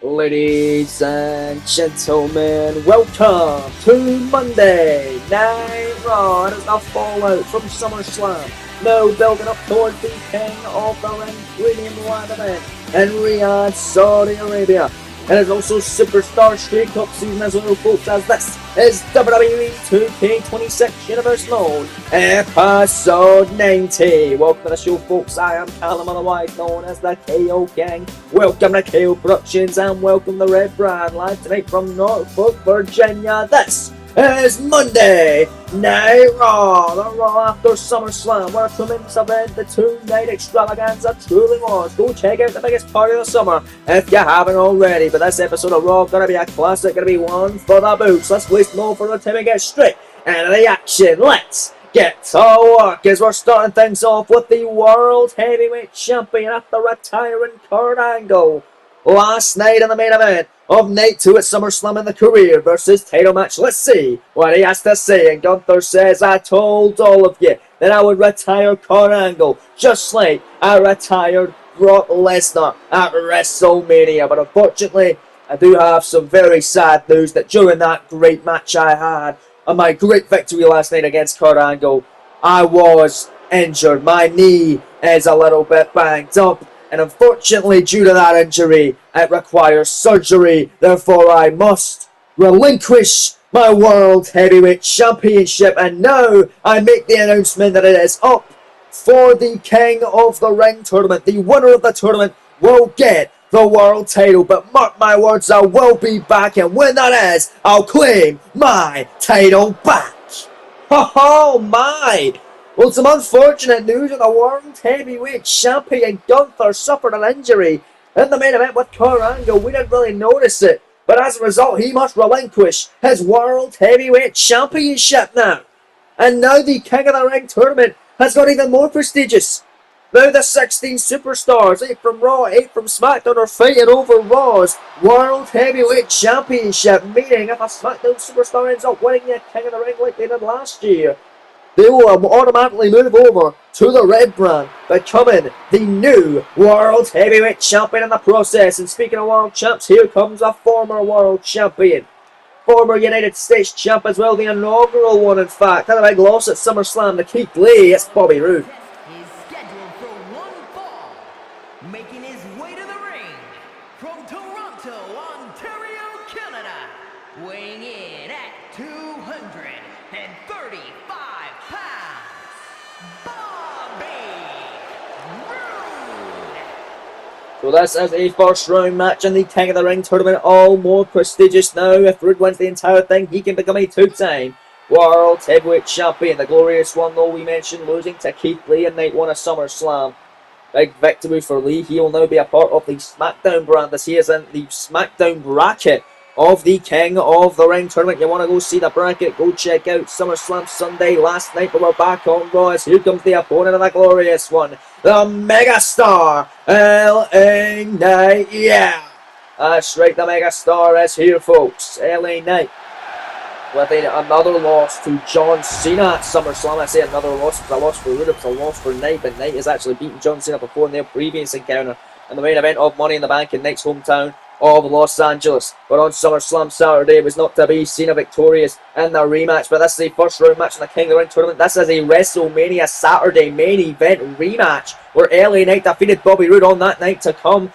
Ladies and gentlemen, welcome to Monday Night Raw. It is the fallout from SummerSlam. No building up towards the King of the Ring Premium Live event in Riyadh, Saudi Arabia. It is also Superstar Street Cup season as well, folks, as this is WWE 2K26 Universe Mode, Episode 90. Welcome to the show, folks. I am Callum, otherwise known as the KO Gang. Welcome to KO Productions and welcome to Red Brand, live tonight from Norfolk, Virginia. This is Monday Night Raw, the Raw after SummerSlam. What a tremendous event the two-night extravaganza truly was. Go check out the biggest party of the summer if you haven't already. But this episode of Raw gonna be a classic, gonna be one for the boots. Let's waste no further time and get straight into the action. Let's get to work as we're starting things off with the World Heavyweight Champion after retiring Kurt Angle last night in the main event of Night 2 at SummerSlam in the career versus title match. Let's see what he has to say. And Gunther says, I told all of you that I would retire Kurt Angle, just like I retired Brock Lesnar at WrestleMania. But unfortunately, I do have some very sad news that during that great match I had, and my great victory last night against Kurt Angle, I was injured. My knee is a little bit banged up. And unfortunately, due to that injury, it requires surgery. Therefore, I must relinquish my World Heavyweight Championship. And now I make the announcement that it is up for the King of the Ring tournament. The winner of the tournament will get the world title. But mark my words, I will be back. And when that is, I'll claim my title back. Oh my! Well, some unfortunate news of the World Heavyweight Champion Gunther suffered an injury in the main event with Kurt Angle. We didn't really notice it, but as a result, he must relinquish his World Heavyweight Championship now. And now the King of the Ring tournament has got even more prestigious. Now the 16 superstars, 8 from Raw, 8 from SmackDown, are fighting over Raw's World Heavyweight Championship, meaning if a SmackDown superstar ends up winning the King of the Ring like they did last year, they will automatically move over to the Red Brand, becoming the new World Heavyweight Champion in the process. And speaking of World Champs, here comes a former World Champion. Former United States Champ as well, the inaugural one in fact. Had a big loss at SummerSlam to Keith Lee. It's Bobby Roode. Is scheduled for one fall, making his way to the ring from Toronto, Ontario, Canada, weighing in at 235 pounds, Bobby Roode. So this is a first round match in the King of the Ring tournament, all more prestigious now. If Roode wins the entire thing, he can become a two-time World Heavyweight Champion. The glorious one, though, we mentioned losing to Keith Lee in Night 1 of SummerSlam. Big victory for Lee. He will now be a part of the SmackDown brand as he is in the SmackDown bracket of the King of the Ring tournament. You want to go see the bracket, go check out SummerSlam Sunday last night, but we're back on Raw as here comes the opponent of the glorious one, the megastar, LA Knight. Yeah, that's right, the megastar is here, folks. LA Knight with another loss to John Cena at SummerSlam. I say another loss, it was a loss for Roode, it was a loss for Knight, but Knight has actually beaten John Cena before in their previous encounter in the main event of Money in the Bank in Knight's hometown of Los Angeles. But on SummerSlam Saturday, it was not to be. Cena victorious in the rematch. But this is a first round match in the King of the Ring tournament. This is a WrestleMania Saturday main event rematch where LA Knight defeated Bobby Roode on that night to come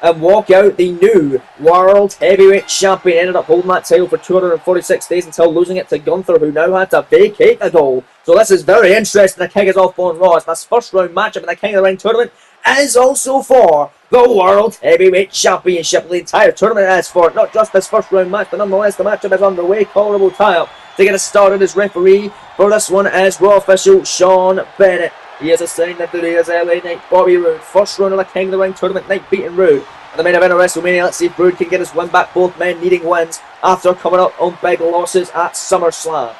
and walk out the new World Heavyweight Champion. Ended up holding that title for 246 days until losing it to Gunther, who now had to vacate the gold. So this is very interesting. The King is off on Raw. It's this first round matchup in the King of the Ring tournament is also for the World Heavyweight Championship. The entire tournament is for not just this first round match, but nonetheless the matchup is underway. Colorable tie-up to get us started as referee for this one is Raw official Sean Bennett. He is assigned the duty as LA Knight Bobby Roode. First round of the King of the Ring tournament, Knight beating Roode. In the main event of WrestleMania, let's see if Roode can get his win back. Both men needing wins after coming up on big losses at SummerSlam.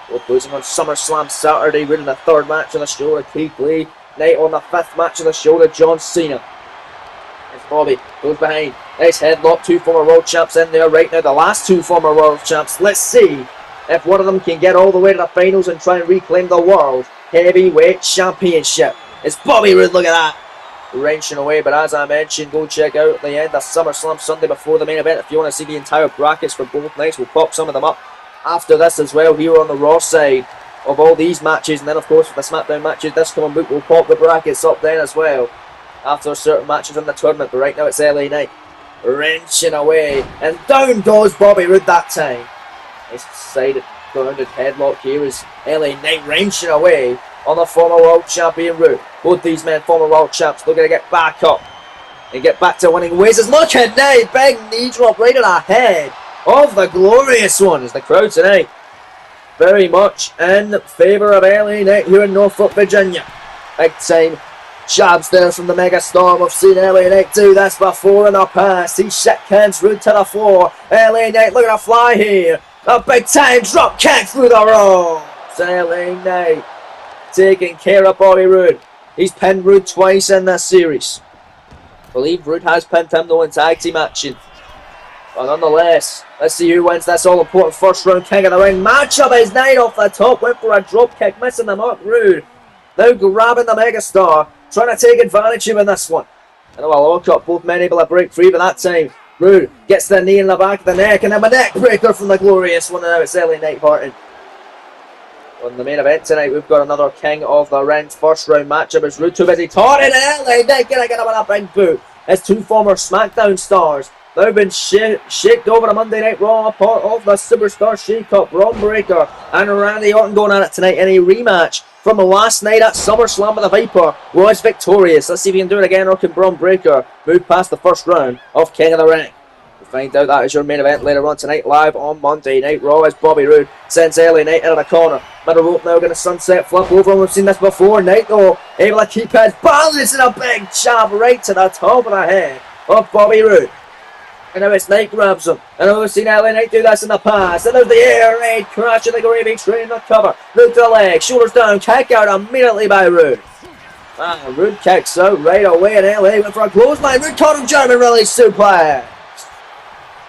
Both losing on SummerSlam Saturday. Roode in the third match of the show to Keith Lee. Knight on the fifth match of the show to John Cena. As Bobby goes behind. Nice headlock. Two former world champs in there right now. The last two former world champs. Let's see if one of them can get all the way to the finals and try and reclaim the World Heavyweight Championship. It's Bobby Roode, look at that. wrenching away. But as I mentioned, go check out the end of SummerSlam Sunday before the main event if you want to see the entire brackets for both nights. We'll pop some of them up after this as well here on the Raw side of all these matches. And then, of course, for the SmackDown matches this coming week, we'll pop the brackets up then as well after certain matches in the tournament. But right now it's LA Knight wrenching away. And down goes Bobby Roode that time. Nice sided grounded headlock here as LA Knight wrenching away on the former world champion Roode. Both these men, former world champs, looking to get back up and get back to winning ways. As look at Knight, big knee drop right in the head of the glorious one. As the crowd tonight very much in favour of LA Knight here in Norfolk, Virginia. Big time jabs there from the megastar. We've seen LA Knight do this before in the past. He shit cans Roode to the floor. LA Knight looking to fly here. A big time drop kick through the ropes. LA Knight taking care of Bobby Roode. He's pinned Roode twice in this series. I believe Roode has pinned him though in tag team action. But nonetheless, let's see who wins this all-important first round King of the Ring matchup. As Knight off the top went for a drop kick, missing the mark. Roode now grabbing the megastar, trying to take advantage of him in this one. And a lock-up, both men able to break free, but that time Roode gets the knee in the back of the neck, and then a neck breaker from the glorious one, and now it's LA Knight parting. On the main event tonight, we've got another King of the Ring first round matchup. As Roode too busy taunting, and LA Knight gonna get him with a big boot. As two former SmackDown stars now been shaked over a Monday Night Raw, part of the Superstar Shake-Up. Braun Breaker and Randy Orton going at it tonight in a rematch from last night at SummerSlam. With the Viper was victorious. Let's see if he can do it again, or can Braun Breaker move past the first round of King of the Ring? We'll find out. That is your main event later on tonight, live on Monday Night Raw, as Bobby Roode sends LA Knight into the corner. Middle rope now going to sunset flip over, and we've seen this before. Knight though able to keep his balance, and a big jab right to the top of the head of Bobby Roode. And now it's Knight grabs him. And we've seen LA Knight do this in the past. And there's the air raid crash of the gravy train, the cover. Roode to the leg, shoulders down, kick out immediately by Roode. Roode kicks out right away, and LA went for a clothesline. Roode caught him, German release suplex.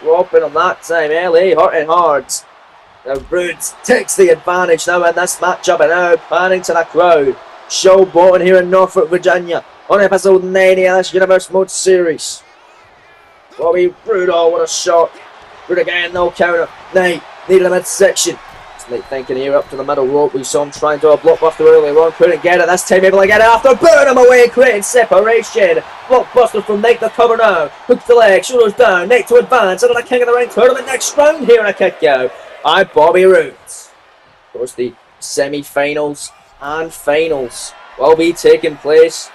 Dropping him that time, LA hurting hard. Now Roode takes the advantage now in this matchup, and now panning to the crowd. Showboating here in Norfolk, Virginia on episode 90 of this Universe Mode series. Bobby Roode, oh what a shot. Roode again, no counter. Knight needed a midsection. Knight thinking here up to the middle rope. We saw him trying to do a blockbuster earlier on. Couldn't get it this time, able to get it after. Burn him away, creating separation. Blockbuster from Knight, the cover now. Hooks the leg, shoulders down. Knight to advance into the King of the Ring tournament next round here, and a kick out by Bobby Roode. Of course, the semi-finals and finals will be taking place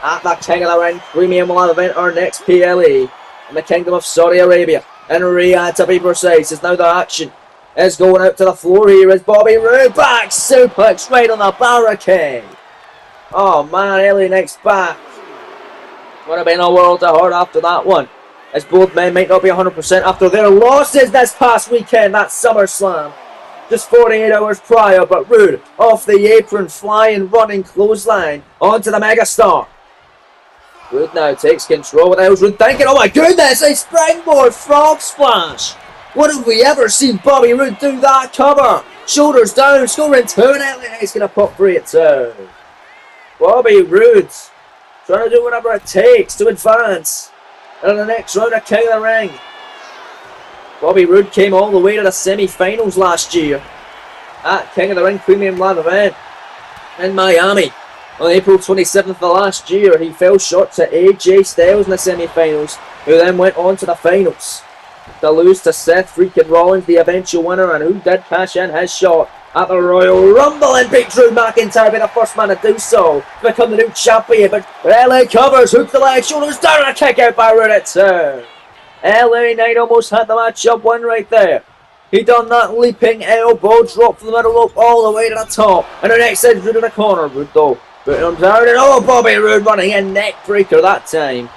at the King of the Ring Premium Live event, our next PLE in the Kingdom of Saudi Arabia, in Riyadh to be precise. As now the action is going out to the floor here as Bobby Roode back suplex right on the barricade. Oh man, LA Knight's back. Would have been a world of hurt after that one, as both men might not be 100% after their losses this past weekend at SummerSlam, just 48 hours prior. But Roode off the apron, flying, running clothesline onto the megastar. Roode now takes control. What the hell's Roode thinking? Oh my goodness, a springboard frog splash. What have we ever seen Bobby Roode do that cover? Shoulders down, scoring two, and LA Knight's going to pop free at two. Bobby Roode trying to do whatever it takes to advance in the next round of King of the Ring. Bobby Roode came all the way to the semi-finals last year at King of the Ring Premium Live event in Miami. On April 27th of last year, he fell short to AJ Styles in the semi-finals, who then went on to the finals to lose to Seth freaking Rollins, the eventual winner, and who did cash in his shot at the Royal Rumble and beat Drew McIntyre, being the first man to do so, to become the new champion. But LA covers, hooks the leg, shoulders down, and a kick out by Roode at two. LA Knight almost had the matchup win right there. He done that leaping elbow drop from the middle rope all the way to the top, and the next is Roode in the corner. Roode though putting him down, and oh, Bobby Roode running in, neck breaker that time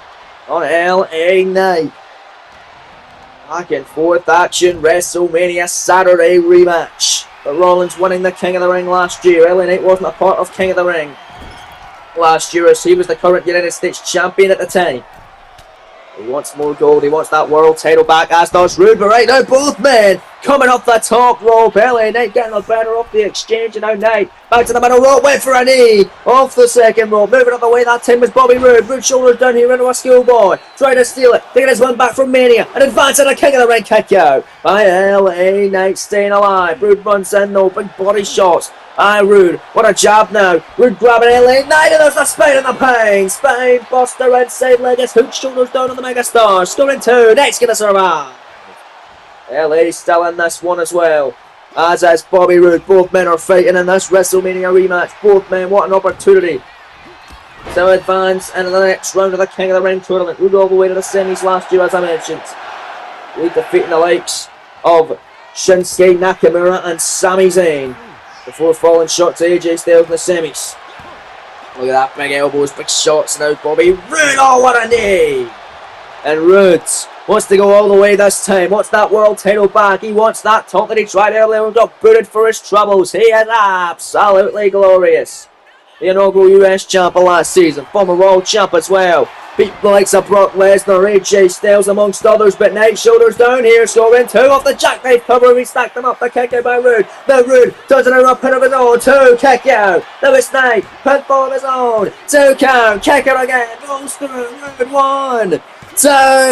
on LA Knight. Back and forth action, WrestleMania Saturday rematch. But Rollins winning the King of the Ring last year. LA Knight wasn't a part of King of the Ring last year, as he was the current United States champion at the time. He wants more gold, he wants that world title back, as does Roode. But right now, both men Coming off the top rope, LA Knight getting the better off the exchange, and now Knight back to the middle rope, went for a knee off the second rope, moving up the way. That time was Bobby Roode. Roode shoulders down here into a schoolboy, trying to steal it, taking his one back from Mania, and advancing a King of the Ring kick out by LA Knight, staying alive. Roode runs in though, big body shots. Roode, what a jab now. Roode grabbing LA Knight, and there's the spine and the pain. Spine buster inside leg, his hook shoulders down on the megastar. Scoring 2, Knight's gonna survive. LA still in this one as well, as is Bobby Roode. Both men are fighting in this WrestleMania rematch. Both men, what an opportunity to advance into the next round of the King of the Ring tournament. Roode all the way to the semis last year, as I mentioned. Roode defeating the likes of Shinsuke Nakamura and Sami Zayn before falling short to AJ Styles in the semis. Look at that, big elbows, big shots now. Bobby Roode, oh what a knee! And Roode wants to go all the way this time. Wants that world title back. He wants that top that he tried earlier and got booted for his troubles. He is absolutely glorious. The inaugural US champ of last season. Former world champ as well. Beat the likes of Brock Lesnar, AJ Styles amongst others. But Knight shoulders down here. Scoring 2 off the jackknife cover. He stacked them up. The kick out by Roode. Now Roode does it around pin of his own. 2 kick out. Lewis Knight. Pinfall of his own. 2 count. Kick out again. Goes through. Roode 1. 2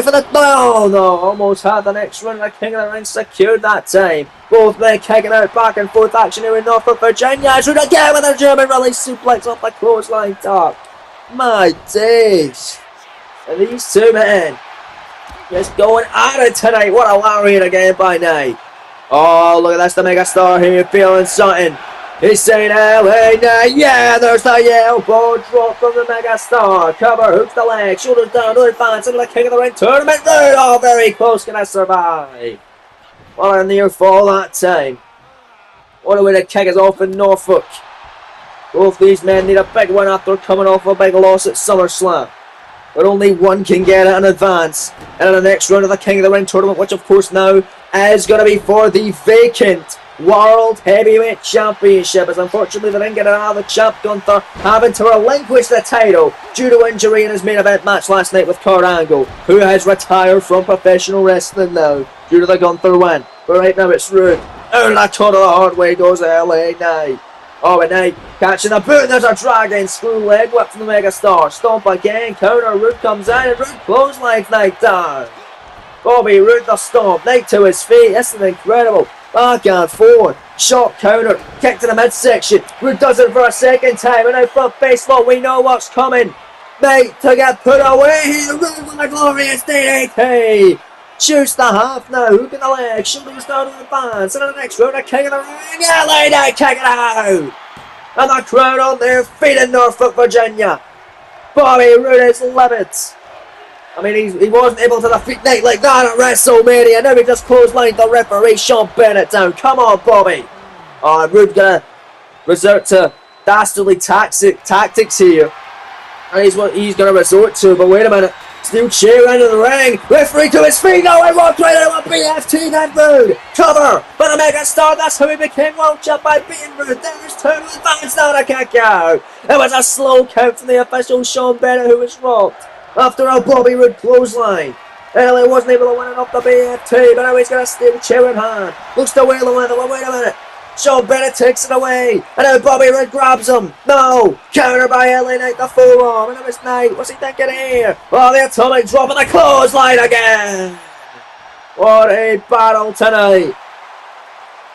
for the no, almost had the next run. The King of the Ring secured that time. Both men kicking out, back and forth action here in Norfolk, Virginia. Roode again with a German release suplex off the clothesline top. My days. And these two men just going at it tonight. What a lariat again by Knight. Oh, look at this, the megastar here feeling something. He's saying LA Knight, yeah, there's the elbow drop from the megastar. Cover, hooks the leg, shoulders down, to advance into the King of the Ring tournament. Roode, oh, very close, can I survive? What a near fall that time. What a way to kick us off in Norfolk. Both these men need a big win after coming off a big loss at SummerSlam. But only one can get it in advance. And in the next round of the King of the Ring tournament, which of course now is going to be for the vacant World Heavyweight Championship, as unfortunately they didn't get another champ, Gunther having to relinquish the title due to injury in his main event match last night with Kurt Angle, who has retired from professional wrestling now due to the Gunther win. But right now it's Roode. Out of the tunnel the hard way goes LA Knight. Oh, and Knight catching the boot, and there's a dragon screw leg whip from the megastar. Stomp again, counter, Roode comes in, and Roode clotheslines Knight down. Bobby Roode the stomp, Knight to his feet, this is incredible. Back and forward, shot counter, kick to the midsection. Roode does it for a second time, and now front face lock, we know what's coming. Knight to get put away here, Roode with a glorious DDT. Shoots the half now, hook in the leg, shoulders down to the advance, and in the next round, a King of the Ring, LA Knight kick it out. And the crowd on their feet in Norfolk, Virginia. Bobby Roode is livid. I mean, he wasn't able to defeat Knight like that at WrestleMania. Now he just clotheslined the referee, Sean Bennett, down. Come on, Bobby. Roode gonna resort to dastardly tactics here. And he's what he's gonna resort to. But wait a minute. Steel chair into the ring. Referee to his feet. No, he walked right into a BFT. Then Roode. Cover for the megastar. That's how he became world champ, by beating Roode. There's 2 advance now to kick out. It was a slow count from the official Sean Bennett, who was rocked after a Bobby Roode clothesline. LA wasn't able to win it off the BFT, but now he's got a steel chair in hand. Looks to wheel away. Wait a minute. Sean Bennett takes it away, and now Bobby Roode grabs him. No! Counter by LA Knight, the forearm, and now it's Knight. What's he thinking here? Oh, the atomic drop, and the clothesline again! What a battle tonight!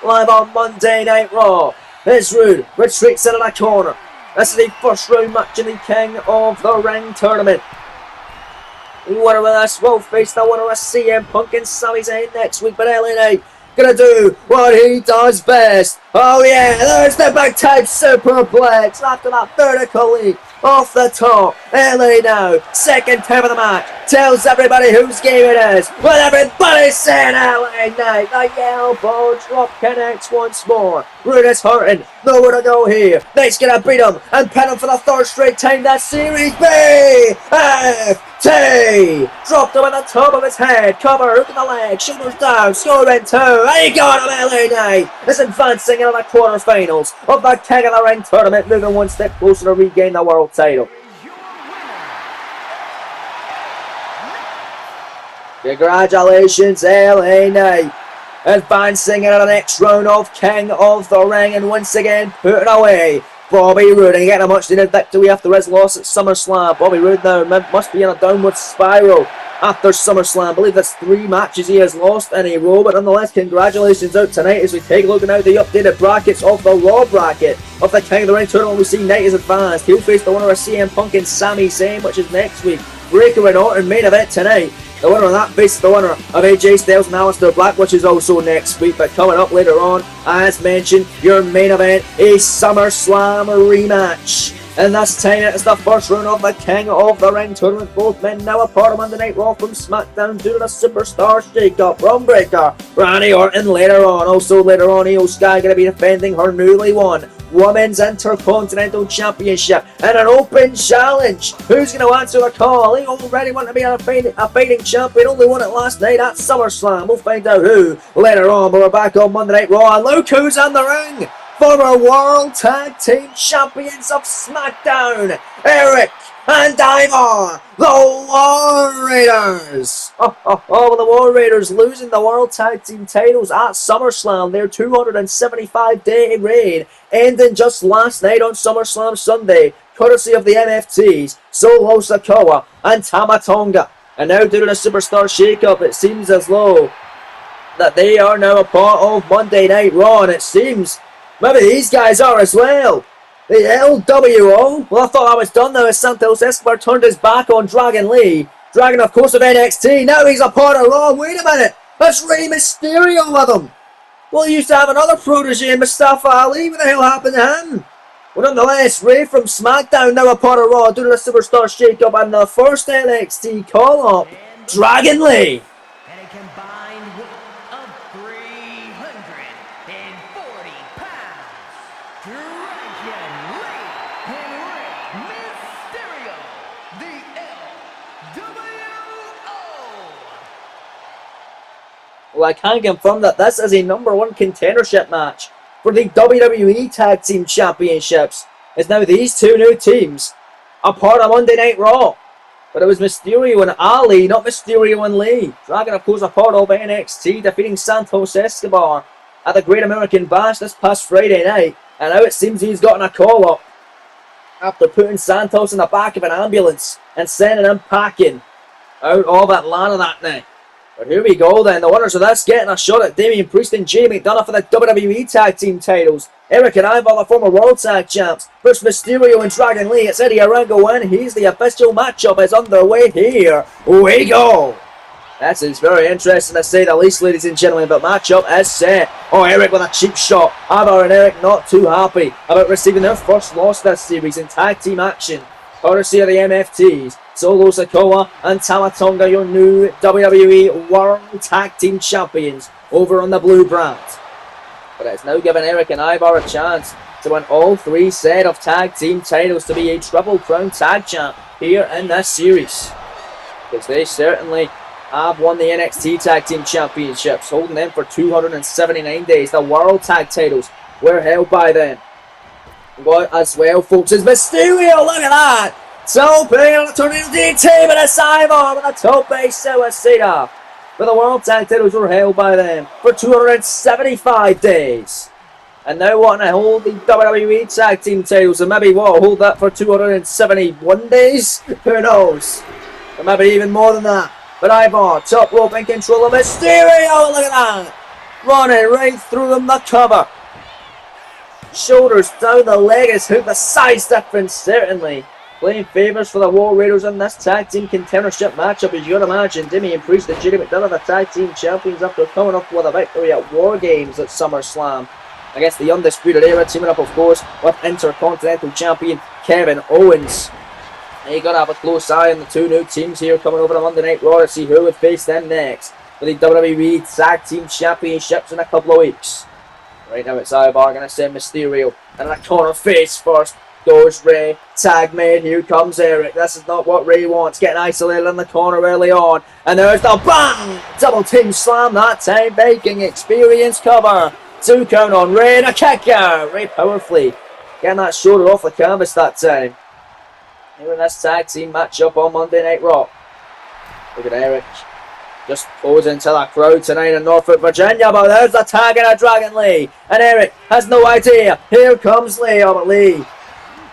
Live on Monday Night Raw. Here's Roode, retreats into the corner. This is the first round match in the King of the Ring tournament. The winner of this will face the winner of CM Punk and Sami Zayn next week, but LA Knight gonna do what he does best. Oh yeah, there's the big time superplex after that vertical leap off the top. LA now, second time of the match, tells everybody whose game it is, with everybody saying LA Knight. The elbow drop connects once more. Roode is hurting, nowhere to go here. Knight's gonna beat him and pin him for the 3rd straight time. That Series BFT. Dropped him on the top of his head. Cover, hook in the leg, shoulders down, scoring 2. And he got him. LA Knight is advancing into the quarterfinals of the King of the Ring tournament, moving one step closer to regain the world title. Congratulations, LA Knight. advancing into the next round of King of the Ring, and once again putting away Bobby Roode and getting a much needed victory after his loss at SummerSlam. Bobby Roode now must be in a downward spiral after SummerSlam. I believe that's 3 matches he has lost in a row, but nonetheless, congratulations out tonight as we take a look at now the updated brackets of the Raw bracket of the King of the Ring tournament. We see Knight is advanced. He'll face the winner of CM Punk and Sami Zayn, which is next week. Breaker and Orton main event tonight. The winner of that faces the winner of AJ Styles and Aleister Black, which is also next week. But coming up later on, as mentioned, your main event, a SummerSlam rematch. And this time it is the first round of the King of the Ring tournament. Both men now a part of Monday Night Raw from SmackDown due to the Superstar shake-up. Braun Breaker, Randy Orton later on. Also later on, Io Sky going to be defending her newly won Women's Intercontinental Championship in an open challenge. Who's going to answer the call? He already wanted to be a fighting champion. Only won it last night at SummerSlam. We'll find out who later on. But we're back on Monday Night Raw. And look who's in the ring. Former World Tag Team Champions of SmackDown, Eric and Ivar, the War Raiders. The War Raiders losing the World Tag Team titles at SummerSlam. Their 275-day reign ending just last night on SummerSlam Sunday, courtesy of the MFTs, Solo Sikoa and Tama Tonga. And now due to the Superstar shake-up, it seems as though that they are now a part of Monday Night Raw, and it seems maybe these guys are as well. The LWO. Well, I thought I was done now as Santos Escobar turned his back on Dragon Lee. Dragon, of course, of NXT. Now he's a part of Raw. Wait a minute. That's Rey Mysterio with him. Well, he used to have another protege, Mustafa Ali. What the hell happened to him? Well, nonetheless, Rey from SmackDown now a part of Raw due to the Superstar shake-up and the first NXT call-up, Dragon Lee. And a combined weight of 340 pounds. Dragon Lee and Rey Mysterio, the LWO. Well, I can confirm that this is a #1 contendership match for the WWE Tag Team Championships. It's now these two new teams are part of Monday Night Raw. But it was Mysterio and Ali, not Mysterio and Lee. Dragon, of course, a part of NXT, defeating Santos Escobar at the Great American Bash this past Friday night. And now it seems he's gotten a call-up after putting Santos in the back of an ambulance and sending him packing out of Atlanta that night. But here we go then. The winners of this getting a shot at Damian Priest and Jay McDonough for the WWE Tag Team titles. Eric and Ivar, the former World Tag Champs, versus Mysterio and Dragon Lee. It's Eddie Arango in. He's the official matchup is underway here. We go. This is very interesting to say the least, ladies and gentlemen, but matchup is set. Oh, Eric with a cheap shot. Ivar and Eric not too happy about receiving their first loss this series in tag team action, courtesy of the MFTs. Solo Sikoa and Tama Tonga, your new WWE World Tag Team Champions over on the blue brand. But it's now given Eric and Ivar a chance to win all 3 set of tag team titles to be a Triple Crown Tag Champ here in this series. Because they certainly have won the NXT Tag Team Championships, holding them for 279 days. The World Tag titles were held by them. What as well, folks, is Mysterio. Look at that! Tope on a tornado DT, but it's Ivar with a Tope Suicida. But the World Tag titles were held by them for 275 days. And now wanting to hold the WWE Tag Team titles, and maybe hold that for 271 days? Who knows? Or maybe even more than that. But Ivar, top rope in control of Mysterio, look at that! Running right through them, the cover. Shoulders down the leg is who the size difference certainly playing favours for the War Raiders in this tag team contendership matchup, as you'd imagine. Damian Priest and Jerry McDonough, the tag team champions, after coming up with a victory at War Games at SummerSlam against the Undisputed Era, teaming up, of course, with Intercontinental Champion Kevin Owens. And you got to have a close eye on the 2 new teams here coming over to Monday Night Raw to see who would face them next for the WWE Tag Team Championships in a couple of weeks. Right now it's Ivar going to send Mysterio, and a corner face first goes Rey. Tag made, here comes Eric. This is not what Rey wants. Getting isolated in the corner early on. And there's the bang! Double team slam that time. Baking experience cover. 2 count on Rey and a kick out. Rey powerfully getting that shoulder off the canvas that time. Here in this tag team matchup on Monday Night Raw. Look at Eric just pulls into the crowd tonight in Norfolk, Virginia. But there's the tag in a Dragon Lee. And Eric has no idea. Here comes Lee. Oh, but Lee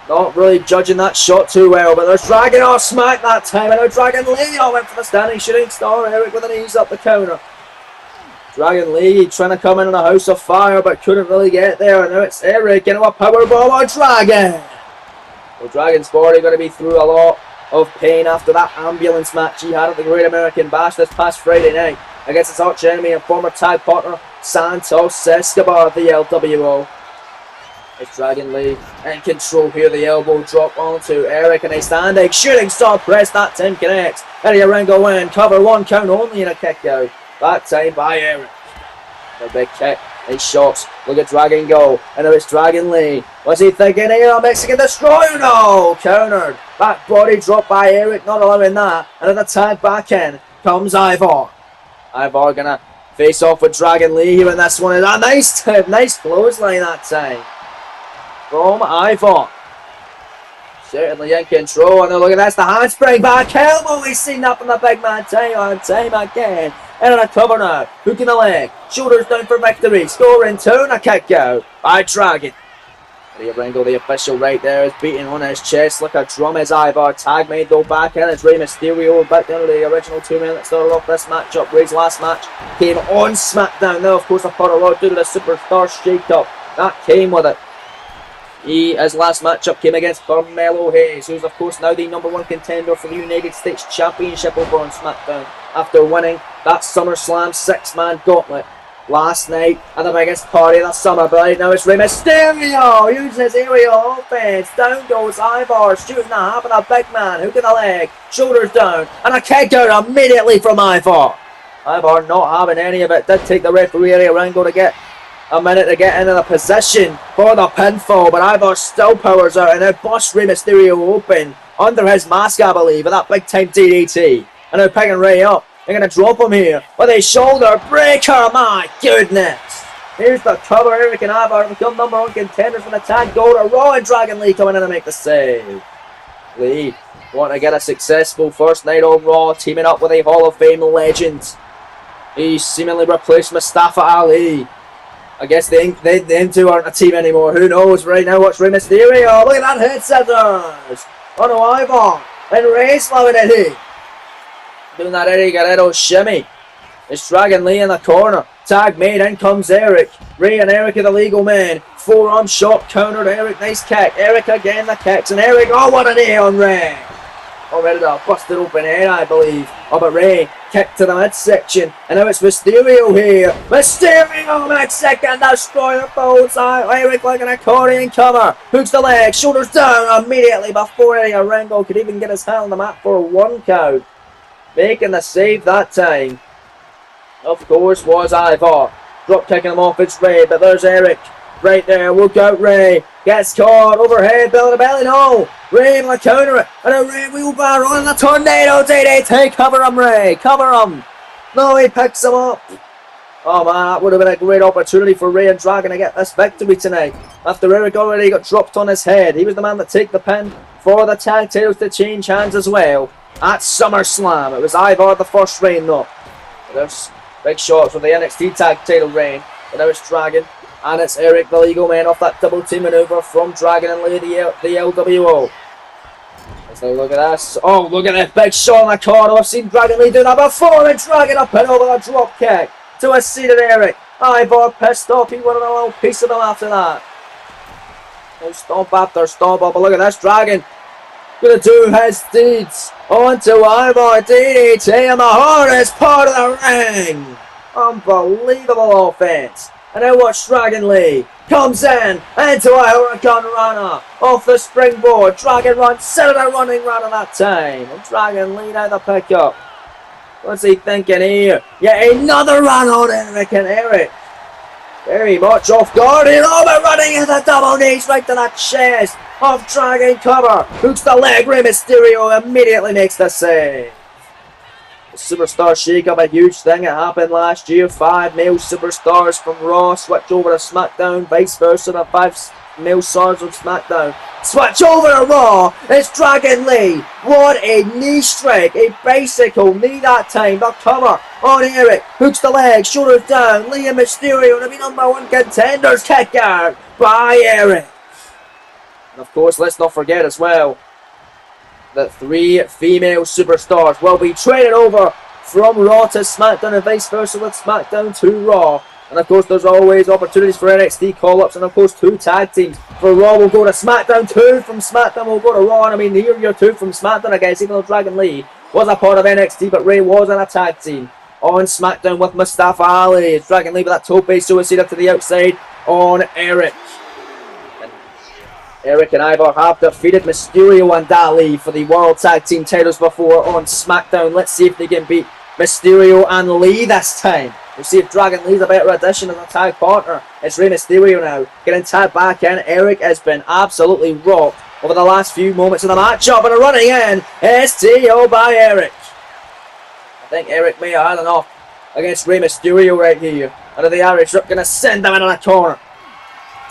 not really judging that shot too well. But there's Dragon. Oh, smack that time. And now Dragon Lee. Oh, went for the standing shooting star. Eric with an ease up the counter. Dragon Lee trying to come in a house of fire, but couldn't really get there. And now it's Eric into a powerbomb on Dragon. Well, Dragon's body going to be through a lot of pain after that ambulance match he had at the Great American Bash this past Friday night against his arch enemy and former tag partner Santos Escobar of the LWO. It's Dragon Lee in control here. The elbow drop onto Eric and a standing shooting star press. That time connects. Eddie Arango in. Cover, 1 count only, and a kick out. That time by Eric. A big kick. Nice shots. Look at Dragon go. And now it's Dragon Lee. What's he thinking here? A Mexican Destroyer? No! Countered. Back body drop by Eric. Not allowing that. And then the tag back in comes Ivar. Ivar gonna face off with Dragon Lee here. And this one is a nice tip. Nice clothesline that time from Ivar. Certainly in control. And now look at this. The handspring back elbow. We've seen that from the big man time on time again. And on a cover now. Hook in the leg. Shoulders down for victory. Scoring 2 and a kick out by Dragon. Rhea Ringo, the official right there, is beating on his chest like a drum as Ivar. Tag made though back in. It's Rey Mysterio back down to the original 2 men that started off this matchup. Rey's last match came on SmackDown. Now, of course, a part of Raw due to the Superstar Shake-Up. That came with it. His last matchup came against Carmelo Hayes, who's of course now the #1 contender for the United States Championship over on SmackDown after winning that SummerSlam 6-man gauntlet last night at the biggest party of the summer. But right now it's Rey Mysterio using his aerial offense. Down goes Ivar, shooting the half of the big man, hook in the leg, shoulders down, and a kick out immediately from Ivar. Ivar not having any of it. Did take the referee Eddie Arango to get a minute to get into the position for the pinfall, but Ivar still powers out and now busts Rey Mysterio open under his mask, I believe, with that big time DDT. And now picking Rey up. They're going to drop him here with a shoulder breaker. My goodness. Here's the cover. Eric and Ivar become #1 contenders for the tag gold to Raw, and Dragon Lee coming in to make the save. Lee wanting to get a successful first night on Raw, teaming up with a Hall of Fame legend. He seemingly replaced Mustafa Ali. I guess them two aren't a team anymore. Who knows? Right now, watch Rey Mysterio. Look at that head scissors. Oh no, Ivar. And Rey's loving it here. Doing that Eddie Guerrero shimmy. It's Dragon Lee in the corner. Tag made. In comes Eric. Rey and Eric are the legal men. Forearm shot countered. Eric, nice kick. Eric again, the kicks. And Eric, oh, what a knee on Rey. Already a busted open head, I believe. Oh, but Rey kick to the midsection. And now it's Mysterio here. Mysterio, Mexican Destroyer, bullseye. Eric like an accordion cover. Hooks the leg, shoulders down immediately before Eddie Arango could even get his hand on the mat for 1 count. Making the save that time, of course, was Ivar. Drop kicking him off, it's Rey, but there's Eric. Right there, look out, Rey. Gets caught overhead, belly to belly, no. Rey will counter it. And a Rey wheelbarrow on the tornado DDT. Cover him, Rey. Cover him. No, he picks him up. Oh man, that would have been a great opportunity for Rey and Dragon to get this victory tonight. After Eric already got dropped on his head. He was the man that took the pin for the tag titles to change hands as well at SummerSlam. It was Ivar the first reign though. There's big shots for the NXT tag title reign. But now it's Dragon. And it's Eric, the legal man, off that double team maneuver from Dragon and Lee, the LWO. Let's now look at this. Oh, look at that big shot in the corner. I've seen Dragon Lee do that before. And Dragon up and over a drop kick to a seated Eric. Ivar pissed off. He wanted a little piece of him after that. No stomp after stomp. But look at this. Dragon gonna do his deeds onto Ivar. DDT in the hardest part of the ring. Unbelievable offense. And now watch Dragon Lee comes in into a Hurricane Rana off the springboard. Dragon runs, set a running run on that time. And Dragon Lee now the pickup. What's he thinking here? Yet another run on Eric, and Eric very much off guard here. Oh, but running into double knees right to the chest of Dragon cover. Hooks the leg. Rey Mysterio immediately makes the save. superstar shake-up, a huge thing. It happened last year. 5 male superstars from Raw switch over to SmackDown. Vice versa, the 5 male stars of SmackDown switch over to Raw. It's Dragon Lee. What a knee strike. A bicycle knee that time. The cover on Eric. Hooks the leg. Shoulders down. Lee and Mysterio to be #1 contenders. Kick out by Eric. And of course, let's not forget as well that 3 female superstars will be traded over from Raw to SmackDown and vice versa with SmackDown to Raw. And of course, there's always opportunities for NXT call-ups, and of course 2 tag teams. For Raw will go to SmackDown, 2 from SmackDown will go to Raw. And I mean, here you're 2 from SmackDown, I guess, even though Dragon Lee was a part of NXT, but Ray was in a tag team on SmackDown with Mustafa Ali. It's Dragon Lee with that tope suicide up to the outside on Eric. Eric and Ivar have defeated Mysterio and Ali for the World Tag Team titles before on SmackDown. Let's see if they can beat Mysterio and Lee this time. We'll see if Dragon Lee's a better addition as a tag partner. It's Rey Mysterio now, getting tagged back in. Eric has been absolutely rocked over the last few moments of the matchup, and a running in is TO by Eric. I think Eric may have had enough against Rey Mysterio right here. Out of the Irish Rip, gonna send him into the corner.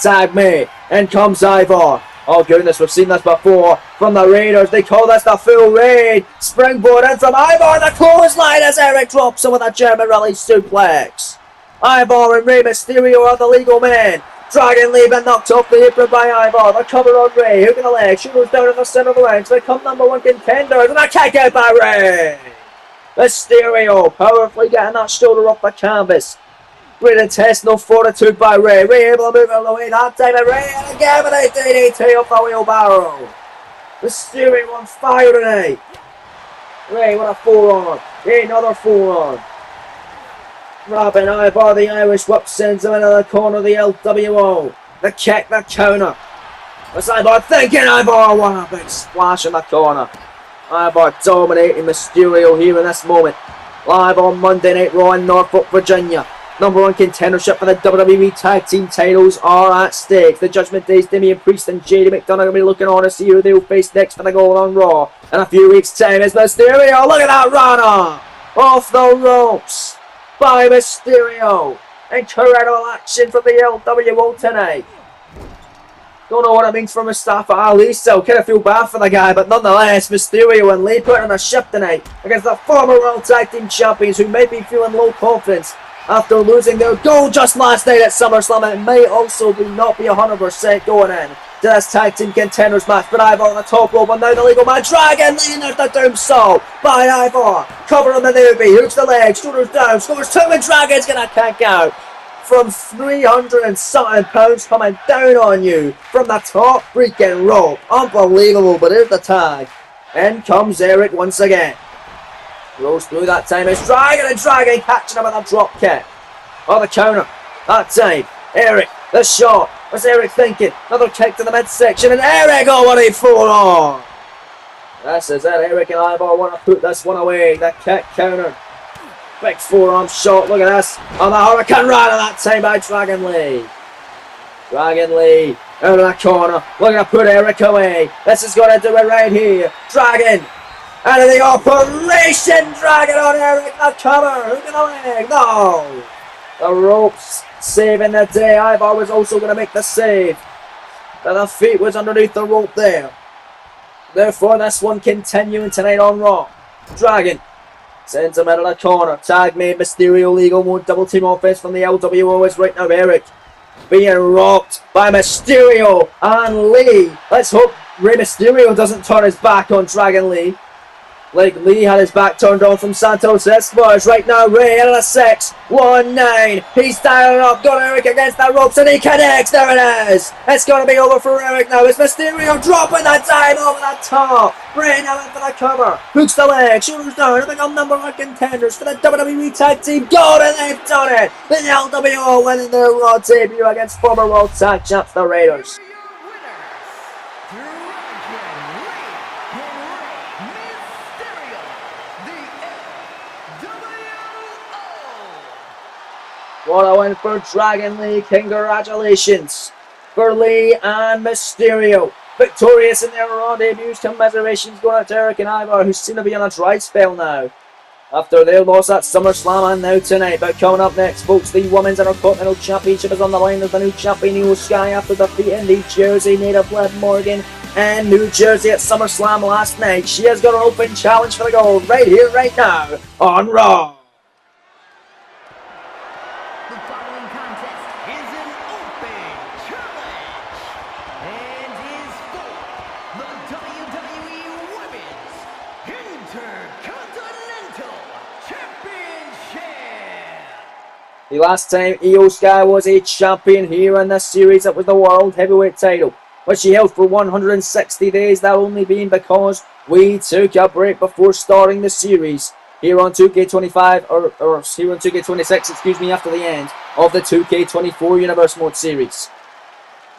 Tag me. In comes Ivar. Oh goodness, we've seen this before from the Raiders. They call this the full raid. Springboard in from Ivar. The clothesline as Eric drops him with a German release suplex. Ivar and Rey Mysterio are the legal men. Dragon Lee been knocked off the apron by Ivar. The cover on Rey. Hook in the leg. Shoulders down in the center of the ring to become #1 contenders. And a kick out by Rey. Mysterio powerfully getting that shoulder off the canvas. Great intestinal fortitude by Rey. Rey able to move out of the way that time, and Rey and again with a DDT off the wheelbarrow. Mysterio on fire tonight. Rey with a forearm. Another forearm. Grabbing Ivar, the Irish Whip sends him into the corner of the LWO. The kick, the counter. What's Ivar thinking? Ivar, what a big splash in the corner. Ivar dominating Mysterio here in this moment. Live on Monday Night Raw in Norfolk, Virginia. #1 contendership for the WWE Tag Team titles are at stake. The Judgment Day's Damian Priest and JD McDonough will be looking on to see who they'll face next for the gold on Raw. In a few weeks' time is Mysterio. Look at that runner! Off the ropes by Mysterio. Incredible action from the LWO tonight. Don't know what it means for Mustafa Ali, still kind of feel bad for the guy, but nonetheless, Mysterio and Lee put on a shift tonight against the former World Tag Team Champions who might be feeling low confidence after losing their gold just last night at SummerSlam. It may also not be 100% going in to this Tag Team Contenders match, but Ivar on the top rope, and now the legal man, Dragon Lee, and there's the tombstone by Ivar, covering the newbie, hooks the leg, shoulders down, scores 2, and Dragon's gonna kick out from 300 and something pounds coming down on you from the top freaking rope. Unbelievable, but here's the tag. In comes Eric once again. Rolls through that time. It's Dragon, and Dragon catching him with a drop kick. Oh, the counter. That time. Eric, the shot. What's Eric thinking? Another kick to the midsection, and Eric, oh, what a forearm. This is it. Eric and Ivar want to put this one away. The kick countered. Big forearm shot. Look at this. On the Hurricane Rana that time by Dragon Lee. Dragon Lee out of the corner. Looking to put Eric away. This is going to do it right here. Dragon. Out of the Operation Dragon on Eric. The cover. Hook in the leg. No. The ropes saving the day. Ivar was also going to make the save. But the feet was underneath the rope there. Therefore, this one continuing tonight on Raw. Dragon sends him out of the corner. Tag made. Mysterio legal mode. Double team offense from the LWO is right now Eric being rocked by Mysterio and Lee. Let's hope Rey Mysterio doesn't turn his back on Dragon Lee. Like Lee had his back turned on from Santos Escobar. Right now Rey out of the 6. 1-9. He's dialing up. Got Eric against the ropes and he connects. There it is. It's going to be over for Eric now. It's Mysterio dropping that time over the top. Rey now in for the cover. Hooks the leg. Shoulders down to become #1 contenders for the WWE Tag Team Gold, and they've done it. The LWO winning their Raw debut against former World Tag Champs, the Raiders. What a win for Dragon Lee. Congratulations for Lee and Mysterio. Victorious in their Raw debuts. Commiserations going out to Eric and Ivar, who seem to be on a dry spell now. after their loss at SummerSlam and now tonight. But coming up next, folks, the Women's Intercontinental Championship is on the line as the new champion Io Sky after defeating the Jersey native Liv Morgan and New Jersey at SummerSlam last night. She has got an open challenge for the gold right here, right now on Raw. The following contest is an open challenge and is for the WWE Women's Intercontinental Championship. The last time Io Sky was a champion here in this series, it was the World Heavyweight title, which she held for 160 days, that only being because we took a break before starting the series here on 2K25, or here on 2K26, excuse me, after the end of the 2K24 Universe Mode series.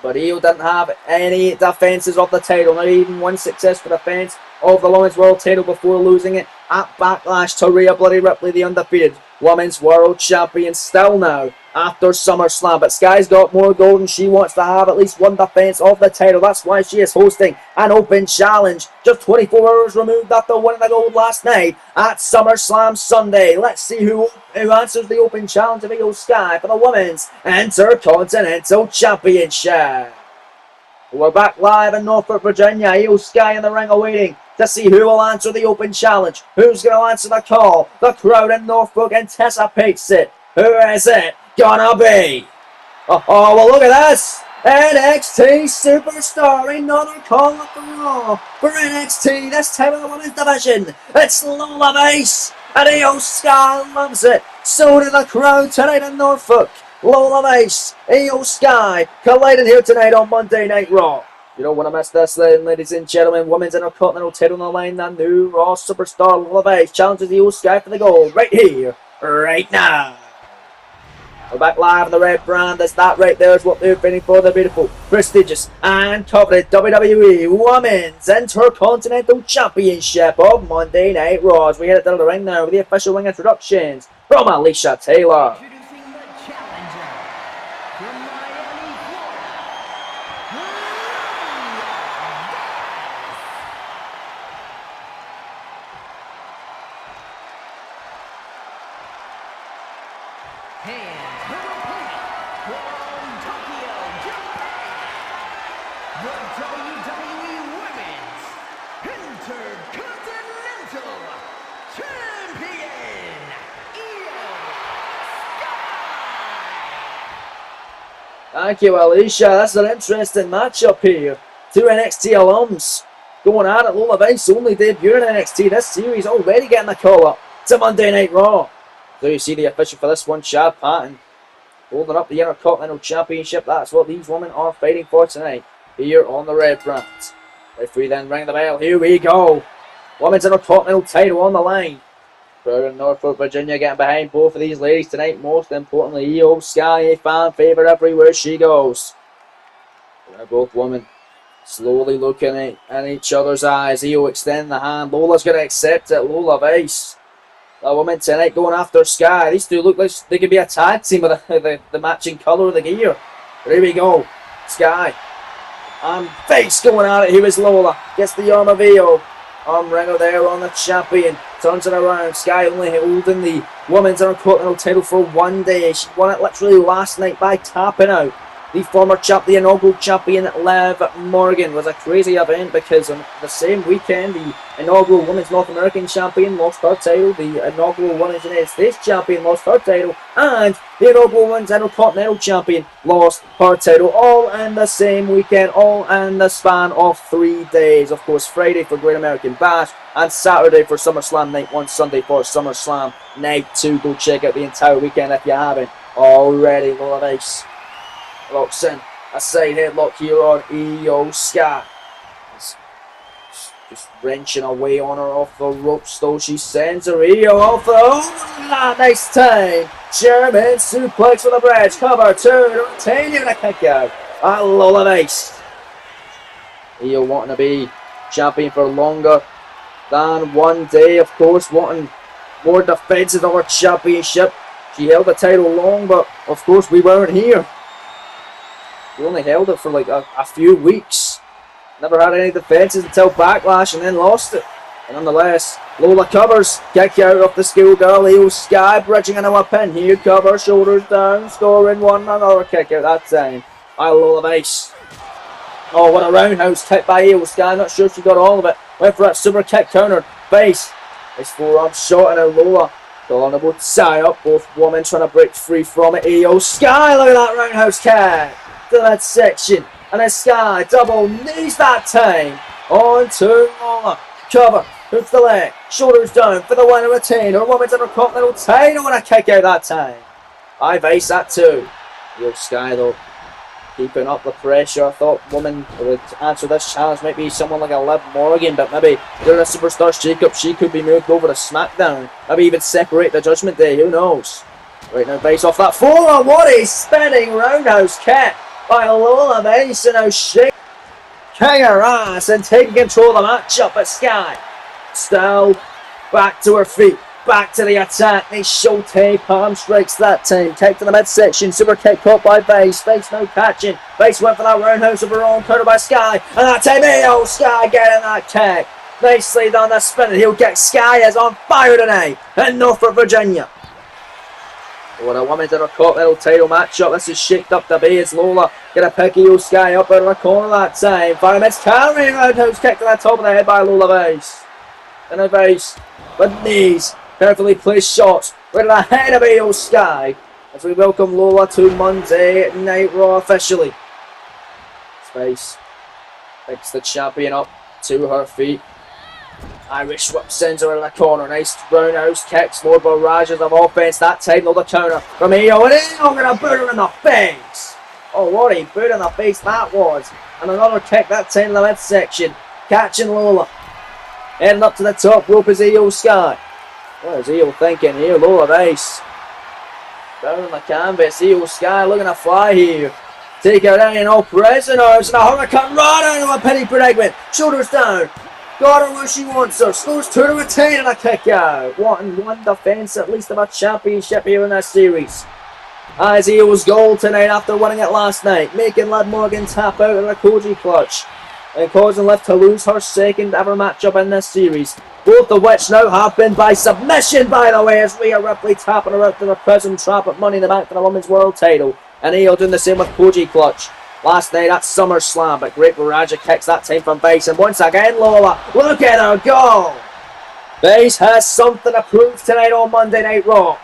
But Io didn't have any defenses of the title, not even one successful defense of the Women's World title before losing it at Backlash to Rhea Bloody Ripley, the undefeated Women's World Champion, still now after SummerSlam. But Sky's got more gold and she wants to have at least one defense of the title. That's why she is hosting an open challenge just 24 hours removed after winning the gold last night at SummerSlam Sunday. Let's see who answers the open challenge of Io Sky for the Women's Intercontinental Championship. We're back live in Norfolk, Virginia. Io Sky in the ring awaiting to see who will answer the open challenge. Who's going to answer the call? The crowd in Norfolk anticipates it. Who is it gonna be? Oh, well, look at this. NXT Superstar, another call up for Raw for NXT, this time in the women's division. It's Lola Mace, and Io Sky loves it. So did the crowd tonight in Norfolk. Lola Mace, Io Sky colliding here tonight on Monday Night Raw. You don't want to miss this, ladies and gentlemen. Women's Intercontinental title on the line. The new Raw Superstar Lola Mace challenges Io Sky for the gold right here, right now. We're back live on the red brand. That's that right there is what they're fighting for. The beautiful, prestigious, and coveted WWE Women's Intercontinental Championship of Monday Night Raw. As we head to the ring now with the official ring introductions from Alicia Taylor. Introducing the challenger from Miami, Florida, and her opponent from Tokyo, Japan, the WWE Women's Intercontinental Champion, Io Sky. Thank you, Alicia. That's an interesting matchup here. Two NXT alums going at it. Lola Mace only debuted in NXT this series, already getting the call up to Monday Night Raw. So you see the official for this one, Chad Patton, holding up the Intercontinental Championship. That's what these women are fighting for tonight here on the red brand. Referee then ring the bell. Here we go. Women's Intercontinental title on the line. Crowd in Norfolk, Virginia getting behind both of these ladies tonight. Most importantly, Io Sky, a fan favourite everywhere she goes. They're both women slowly looking in each other's eyes. Io extending the hand. Lola's going to accept it. Lola Mace, the woman tonight, going after Sky. These two look like they could be a tag team with the matching colour of the gear. But here we go. Sky. And face going at it. Here is Lola. Gets the arm of Io. Arm wringer there on the champion. Turns it around. Sky only holding the Women's Intercontinental title for one day. She won it literally last night by tapping out the former champ, the inaugural champion, Liv Morgan. It was a crazy event because on the same weekend, the inaugural Women's North American champion lost her title, the inaugural Women's United States champion lost her title, and the inaugural Women's Intercontinental champion lost her title, all in the same weekend, all in the span of 3 days. Of course, Friday for Great American Bash, and Saturday for SummerSlam Night 1, Sunday for SummerSlam Night 2. Go check out the entire weekend if you haven't already. Lola Mace locks in a side headlock here on Io Sky. Just wrenching away on her off the ropes though. She sends her Io off the nice time. German suplex with a bridge cover to retain you in a kick out. I love Mace. Io wanting to be champion for longer than one day, of course, wanting more defenses of her championship. She held the title long, but of course we weren't here. We only held it for like a few weeks. Never had any defenses until Backlash and then lost it. And nonetheless, Lola covers. Kick out of the schoolgirl. Io Sky bridging into a pin here. Cover, shoulders down, scoring one. Another kick out that time by Lola Base. Oh, what a roundhouse kick by Io Sky. Not sure she got all of it. Went for that super kick counter. Base. Nice forearm shot, and now Lola still on the both side up. Both women trying to break free from it. Io Sky, look at that roundhouse kick to that section. And then Sky double knees that time. On to Lola. Cover, hooks the leg, shoulders down for the win and retain. Her woman's intercontinental title and a kick out that time. I've aced that too. Io Sky though, keeping up the pressure. I thought woman would answer this challenge might be someone like a Liv Morgan, but maybe during a Superstar Shake-Up she could be moved over to SmackDown. Maybe even separate the Judgment Day, who knows. Right now, Base off that forearm. What a spinning roundhouse kick by Lola Base, and now shake. King her ass and taking control of the matchup, but Sky still back to her feet, back to the attack. They show palm strikes that time. Kick to the midsection, super kick caught by Base. Base no catching. Base went for that roundhouse of her own, counter by Sky, and that time Sky getting that kick. Nicely done, that spinning heel kick. Sky is on fire tonight in Norfolk, Virginia. What a women's intercontinental title matchup. This is shaked up the base. Lola gonna pick Io Sky up out of the corner that time. 5 minutes carrying roundhouse kick to the top of the head by Lola Base. And a Base with knees. Carefully placed shots right to the head of Io Sky as we welcome Lola to Monday Night Raw officially. Space picks the champion up to her feet. Irish whip sends her in the corner. Nice roundhouse kicks. More barrages of offense. That time, though, the counter from Io. And Io gonna boot her in the face. Oh, what a boot in the face that was. And another kick that time in the midsection. Catching Lola. Heading up to the top rope is Io Sky. What is Io thinking here? Lola Base. Down on the canvas. Io Sky looking to fly here. Take her down, all prisoners. And a hurricane run into a penny predicament. Shoulders down. Got her where she wants her. Scores 2 to retain and a kick out. Wanting one defense at least of a championship here in this series. As Io's goal tonight after winning it last night. Making Liv Morgan tap out in a Koji clutch. And causing Liv to lose her second ever matchup in this series. Both of which now have been by submission, by the way, as Rhea Ripley tapping her out to the prison trap at Money in the Bank for the Women's World title. And Io doing the same with Koji clutch. Last night at SummerSlam, but great barrage of kicks that time from Base. And once again, Lola, look at her go! Base has something to prove tonight on Monday Night Raw.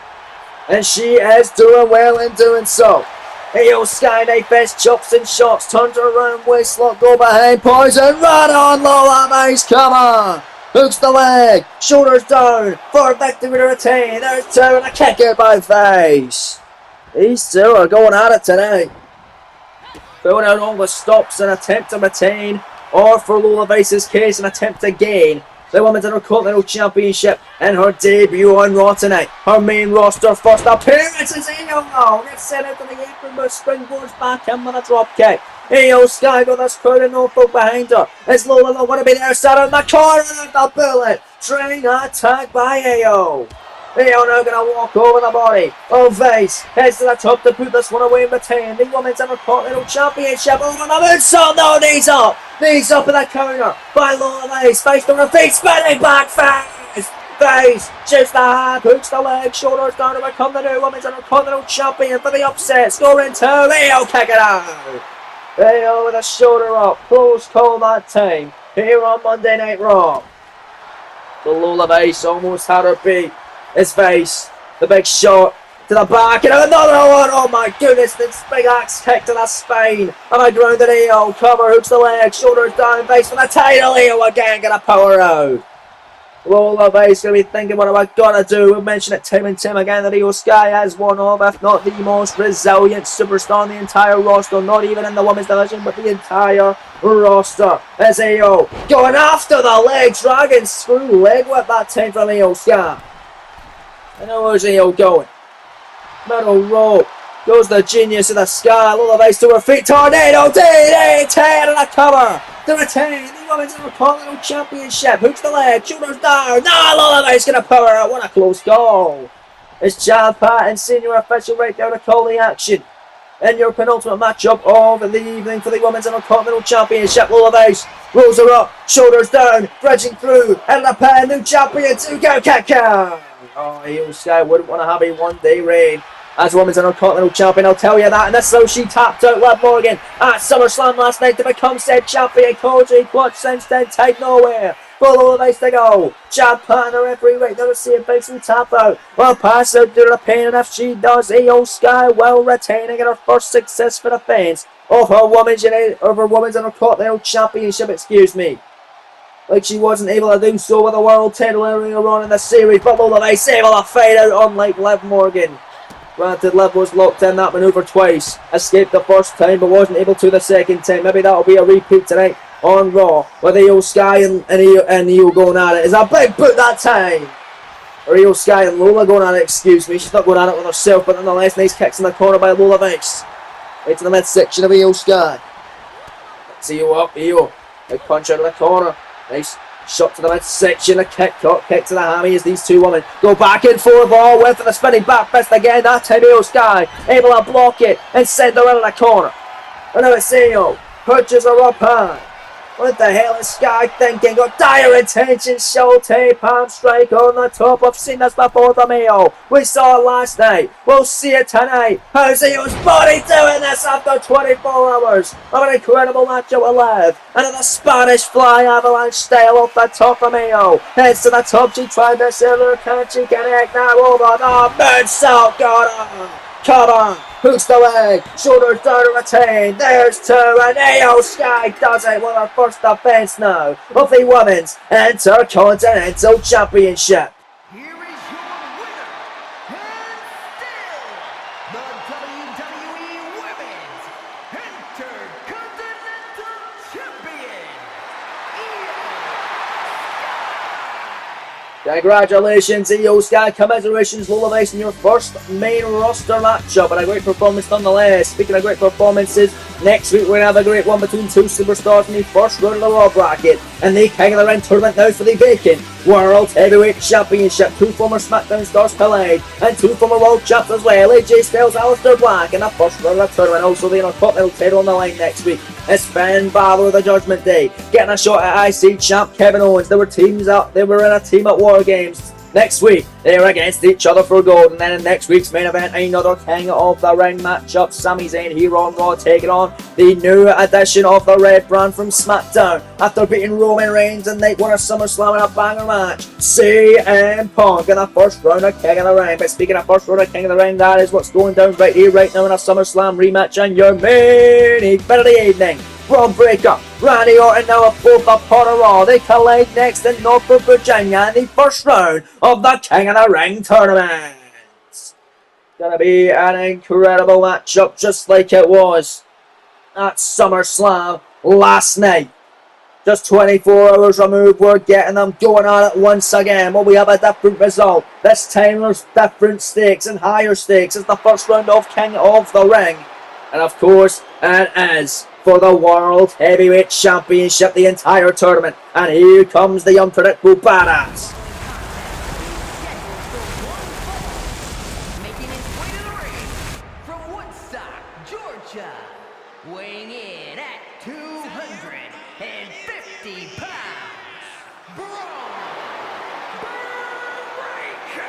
And she is doing well in doing so. Io Sky knife best chops and shots, turns her around, waist lock, go behind, poison, run on Lola Base, come on! Hooks the leg, shoulders down, for victory to retain. There's 2 and a kick out by Base. These two are going at it tonight. Throwing out all the stops in an attempt to retain, or for Lola Base's case, an attempt to gain the Women's Intercontinental Championship in her debut on Raw tonight. Her main roster first appearance is Io. Gets sent out to the apron, but springboards back in with a drop kick. Io Sky got this crowd and no folk behind her. It's Lola that want to be there, sat in the corner of the bullet. Train attack by Io. Io now gonna walk over the body of Vase. Heads to the top to put this one away and retain the Women's Intercontinental Championship over the moonsault. No, knees up. Knees up in the counter by Lola Vase. Face on her feet, spinning back Vase. Vase shoots the hand, hooks the leg, shoulders down to become the new Women's Intercontinental Champion for the upset. Scoring 2. Io kick it out. Io with a shoulder up. Close call that time here on Monday Night Raw. The Lola Vase almost had her beat. His face, the big shot to the back, and another one. Oh my goodness, this big axe kick to the spine. And I grounded Io. Cover, hooks the leg, shoulders down, Base for the title. Io again, gonna power out. Lola Base gonna be thinking, what have I gotta do? We've mentioned it time and time again that Io Sky has one of, if not the most resilient superstar in the entire roster, not even in the women's division, but the entire roster. As Io going after the leg, dragon screw leg whip that time from Io Sky. And now where's Io going? Middle rope. Goes the genius of the Sky. Lola Base to her feet. Tornado DDT and a cover to retain the Women's Intercontinental Championship. Hooks the leg. Shoulders down. No, Lola Base gonna power out. What a close goal. It's Chad Patton, senior official, right there to call the action. in your penultimate matchup of the evening for the Women's Intercontinental Championship. Lola Vice rolls her up, shoulders down, bridging through, and the pen, new champion to go kick out. Oh, Io Sky wouldn't want to have a one-day reign as Women's Intercontinental Champion, I'll tell you that. And this is how she tapped out Liv Morgan at SummerSlam last night to become said champion. Koji clutch since then, tight nowhere. Follow the nice to go. Chad Patton, the referee, right there to see a big tap out. Well, pass out to the pain, and if she does, Io Sky will retaining her first successful defense of her Women's Intercontinental Championship, excuse me. Like she wasn't able to do so with the world title earlier on in the series, but Lola Vice able to fight out unlike Liv Morgan. Granted, Liv was locked in that maneuver twice, escaped the first time but wasn't able to the second time. Maybe that'll be a repeat tonight on Raw with Io Sky and Io going at it. It's a big boot that time. Or Io Sky and Lola going at it, excuse me. She's not going at it with herself, but nonetheless, nice kicks in the corner by Lola Vice. Right to the midsection of Io Sky. Let's Io up, Io. Big punch out of the corner. Nice shot to the midsection, a kick to the hammy as these two women go back and forth, all with the spinning back fist again. That time Io Sky able to block it and send her into the corner. And now it's Io, punches her up high. What the hell is Sky thinking? Got dire intentions. Shote palm strike on the top. I've seen this before from Io. We saw it last night. We'll see it tonight. How's Io's body doing this after 24 hours of an incredible matchup with Liv? And in the Spanish fly avalanche style off the top from Io. Heads to the top. She tried this earlier. Can't she connect now over the moonsault? Got her. Come on, hooks the leg, shoulders down to retain, there's two, and Io Sky does it with her first defense now of the Women's Intercontinental Championship. Here is your winner, and still, the WWE Women's Intercontinental Champion, Congratulations, Io Sky. Commiserations, Lola Vice, in your first main roster matchup. And a great performance nonetheless. Speaking of great performances, next week we're going to have a great one between two superstars in the first round of the Raw bracket. And the King of the Ring tournament now for the vacant World Heavyweight Championship. Two former SmackDown stars collide, and two former World Champs as well. AJ Styles, Aleister Black in the first round of the tournament. Also the Intercontinental title on the line next week. It's Finn Balor, the Judgment Day, getting a shot at IC champ Kevin Owens. They were in a team at War Games. Next week, they were against each other for gold. And then in next week's main event, another King of the Ring matchup. Sami Zayn here on Raw taking on the new addition of the Red Brand from SmackDown. After beating Roman Reigns and night one of SummerSlam in a banger match, CM Punk in the first round of King of the Ring. But speaking of first round of King of the Ring, that is what's going down right here, right now in a SummerSlam rematch. And your main event of the evening, Braun Breaker, Randy Orton now are both a part of Raw. They collide next in Norfolk, Virginia in the first round of the King of the Ring tournament. It's gonna be an incredible matchup, just like it was at SummerSlam last night. Just 24 hours removed, we're getting them going on it once again. Well, we have a different result. This time there's different stakes and higher stakes. It's the first round of King of the Ring. And of course, it is for the World Heavyweight Championship, the entire tournament. And here comes the unpredictable badass. making his way to the ring from Woodstock, Georgia, weighing in at 250 pounds, Braun Breaker.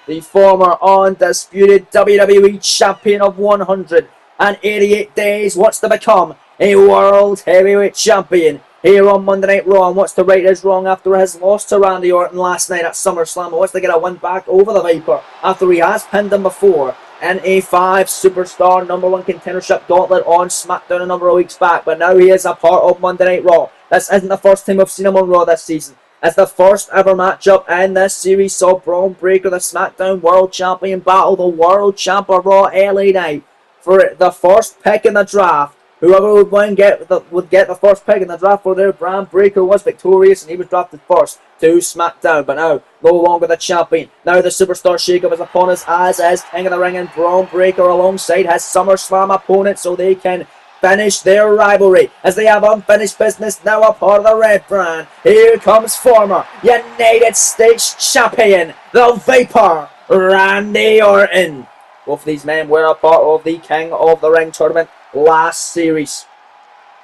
The former undisputed WWE Champion of 188 days wants to become a World Heavyweight Champion here on Monday Night Raw, and wants to right his wrong after his loss to Randy Orton last night at SummerSlam. He wants to get a win back over the Viper after he has pinned him before in a 5 superstar number 1 contendership gauntlet on SmackDown a number of weeks back. But now he is a part of Monday Night Raw. This isn't the first time we've seen him on Raw this season. It's the first ever matchup in this series saw Braun Breaker, the SmackDown World Champion, battle the World Champ of Raw LA Knight for the first pick in the draft. Whoever would win get the first pick in the draft for their Braun Breaker was victorious, and he was drafted first to SmackDown. But now, no longer the champion. Now the superstar shakeup is upon us, as is King of the Ring and Braun Breaker alongside his SummerSlam opponent, so they can finish their rivalry as they have unfinished business now a part of the Red Brand. Here comes former United States Champion, the Viper, Randy Orton. Both of these men were a part of the King of the Ring tournament last series,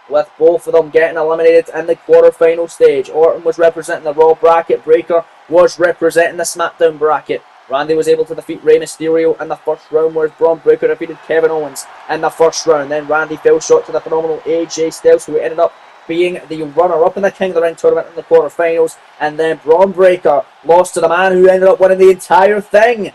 with both of them getting eliminated in the quarterfinal stage. Orton was representing the Raw bracket, Breakker was representing the SmackDown bracket. Randy was able to defeat Rey Mysterio in the first round, whereas Braun Breaker defeated Kevin Owens in the first round. Then Randy fell short to the phenomenal AJ Styles, who ended up being the runner-up in the King of the Ring tournament in the quarterfinals. And then Braun Breaker lost to the man who ended up winning the entire thing,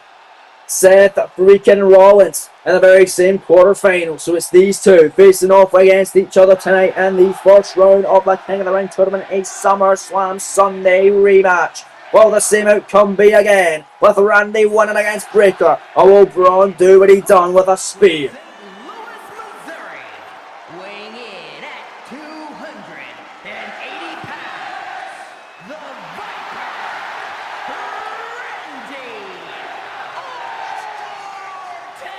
Seth freaking Rollins, in the very same quarterfinal. So it's these two facing off against each other tonight in the first round of the King of the Ring tournament, a SummerSlam Sunday rematch. Will the same outcome be again, with Randy winning against Breaker, or will Braun do what he done with a spear? Weighing in at 280 pounds, the Viper, Randy Orton.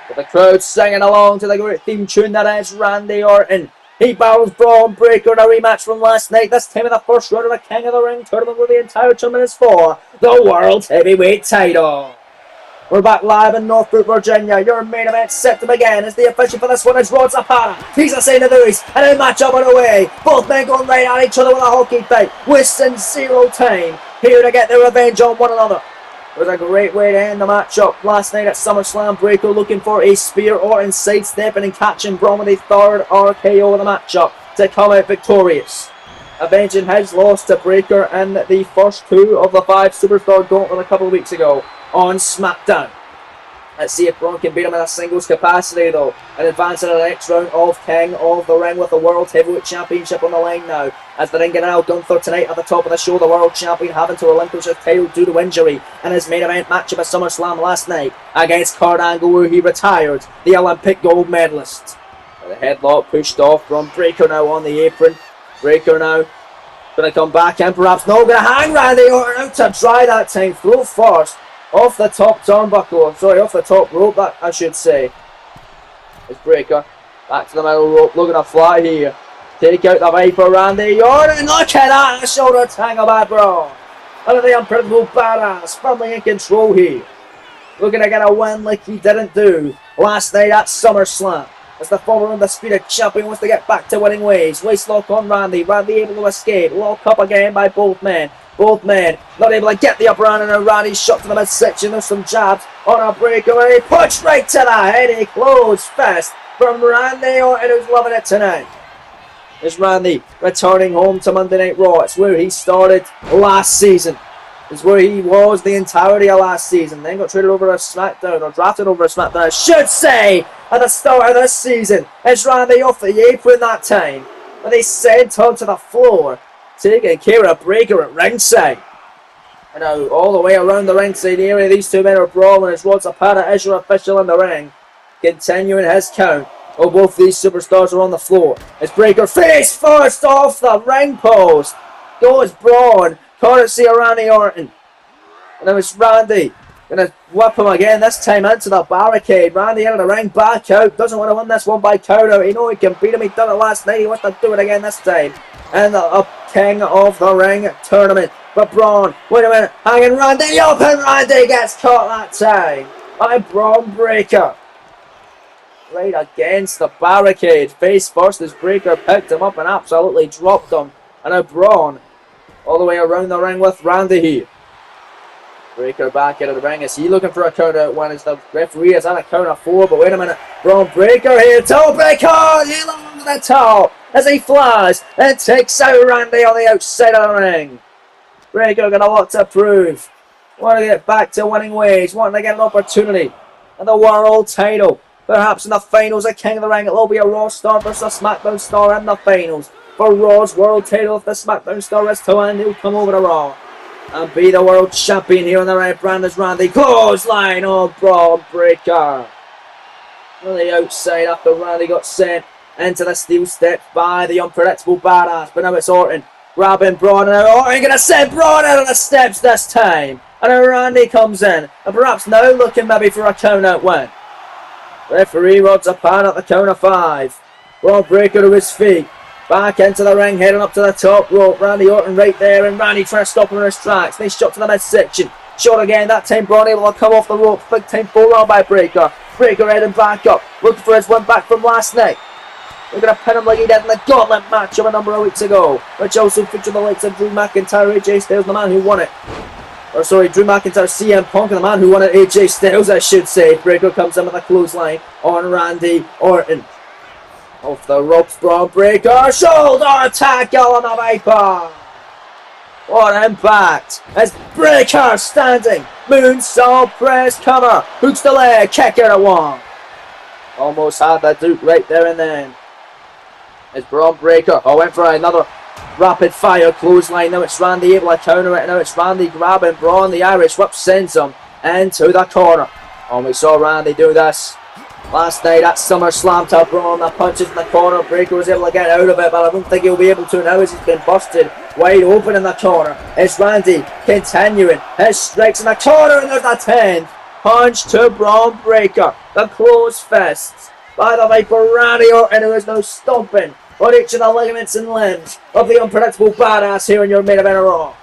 With the crowd singing along to the great theme tune that is Randy Orton. He battles Braun Breaker in a rematch from last night, this time in the first round of the King of the Ring tournament, where the entire tournament is for the World Heavyweight title. We're back live in Northbrook, Virginia. Your main event set to begin as the official for this one is Rod Zapata. He's a St. Louis, and a match up on the way. Both men going right at each other with a hockey fight, wasting zero time, here to get their revenge on one another. It was a great way to end the matchup last night at SummerSlam. Breaker looking for a spear or in sidestepping and catching Braun with a third RKO of the matchup to come out victorious, avenging his loss to Breaker in the first two of the 5 Superstar Gauntlet a couple of weeks ago on SmackDown. Let's see if Braun can beat him in a singles capacity though, and advance into the next round of King of the Ring with the World Heavyweight Championship on the line now. As the ring general Gunther tonight at the top of the show, the World Champion having to relinquish his title due to injury in his main event matchup at SummerSlam last night against Kurt Angle, where he retired the Olympic gold medalist. The headlock pushed off from Breaker now on the apron. Breaker now going to come back in, perhaps not going to hang Randy Orton out to dry that time. Throw first. Off the top turnbuckle, sorry, off the top rope, that I should say. It's Breaker. Back to the middle rope, looking to fly here. Take out the Viper, Randy Orton. Look at that, a shoulder tangle by Braun. Look at the unpredictable badass, firmly in control here. Looking to get a win like he didn't do last night at SummerSlam. As the former undisputed champion wants to get back to winning ways. Waist lock on Randy. Randy able to escape. Lock up again by both men. Both men not able to get the upper hand, and Randy shot to the midsection. There's some jabs on a Breaker, and he punched right to the head. A closed fist from Randy Orton, who's loving it tonight. Is Randy returning home to Monday Night Raw? It's where he started last season. It's where he was the entirety of last season. Then got traded over to SmackDown, or drafted over to SmackDown, I should say, at the start of this season. It's Randy off the apron that time, when they sent him to the floor, taking care of Breaker at ringside. And now all the way around the ringside area, these two men are brawling as Rod Zapata is your official in the ring, continuing his count. Oh, both these superstars are on the floor. It's Breaker face first off the ring post. Goes Braun, courtesy of Randy Orton. And now it's Randy gonna whip him again, this time into the barricade. Randy into the ring, back out. Doesn't want to win this one by count out. He knows he can beat him. He done it last night. He wants to do it again this time. And the King of the Ring tournament. But Braun, wait a minute, hanging Randy up, and Randy gets caught that time by Braun Breaker. Right against the barricade, face first as Breaker picked him up and absolutely dropped him. And now Braun all the way around the ring with Randy here. Breaker back into the ring. Is he looking for a count out win? As the referee is on a count of 4, but wait a minute. Braun Breaker here, toe breaker, he over the top as he flies and takes out Randy on the outside of the ring. Breaker got a lot to prove. Want to get back to winning ways, wanting to get an opportunity and the world title. Perhaps in the finals of King of the Ring, it will be a Raw star versus a SmackDown star in the finals. For Raw's world title, if the SmackDown star is to win, he'll come over to Raw and be the world champion here on the right brand as Randy. Clothesline on Braun Breaker. On the outside after Randy got sent into the steel steps by the unpredictable badass. But now it's Orton grabbing Braun, and now Orton going to send Braun out of the steps this time. And now Randy comes in, and perhaps now looking maybe for a count out win. Referee rods a pan at the count of 5. Braun Breaker to his feet. Back into the ring, heading up to the top rope. Randy Orton right there, and Randy trying to stop him in his tracks. Nice shot to the midsection. Shot again, that time Braun able to come off the ropes. Big time forearm by Breakker. Breakker heading back up, looking for his win back from last night. They're going to pin him like he did in the gauntlet match of a number of weeks ago, which also featured the likes of Drew McIntyre, AJ Styles, the man who won it. Or sorry, Drew McIntyre, CM Punk, and the man who won it, AJ Styles, I should say. Breakker comes in with a clothesline on Randy Orton. Off the ropes, Braun Breakker, shoulder attack on the Viper. What impact! As Breakker standing, moonsault press cover, hooks the leg, kick out of one. Almost had the Duke right there and then. As Braun Breakker, went for another rapid fire clothesline. Now it's Randy able to counter it. Now it's Randy grabbing Braun. The Irish whip sends him into the corner. We saw Randy do this last night at SummerSlam to Braun. The punches in the corner. Breakker was able to get out of it, but I don't think he'll be able to now as he's been busted wide open in the corner. It's Randy continuing his strikes in the corner, and there's the 10th punch to Braun Breakker. The closed fists by the Viper Randy Orton, who is now stomping on each of the ligaments and limbs of the unpredictable badass here in your main event of Raw.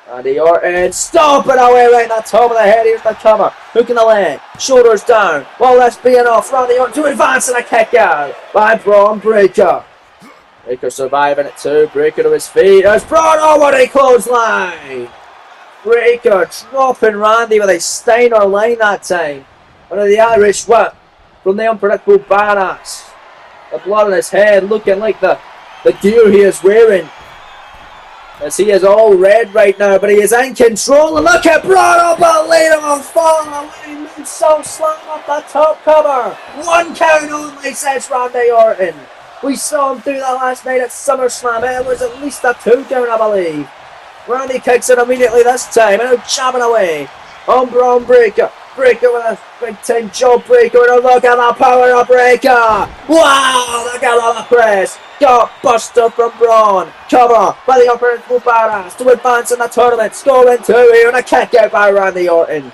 Randy Orton stomping away right at the top of the head. Here's the cover. Hook in the leg. Shoulders down. Well, that's being off. Randy Orton to advance and a kick out by Braun Breakker. Breakker surviving it too. Breakker to his feet. There's Braun. Oh, what a clothesline. Breakker dropping Randy with a Steiner line that time. Under the Irish whip from the unpredictable badass. The blood on his head looking like the gear he is wearing. As he is all red right now, but he is in control. And look at Braun, unbelievable, falling away. Moonsault slam up the top cover. One count only, says Randy Orton. We saw him do that last night at SummerSlam. It was at least a 2 count, I believe. Randy kicks it immediately this time, and now jabbing away on Braun Breakker. Breakker with a big time job breaker, and look at the power of Breakker. Wow, look at the press. Got buster from Braun. Cover by the unpredictable badass to advance in the tournament. Scoring 2 here, and a kick out by Randy Orton.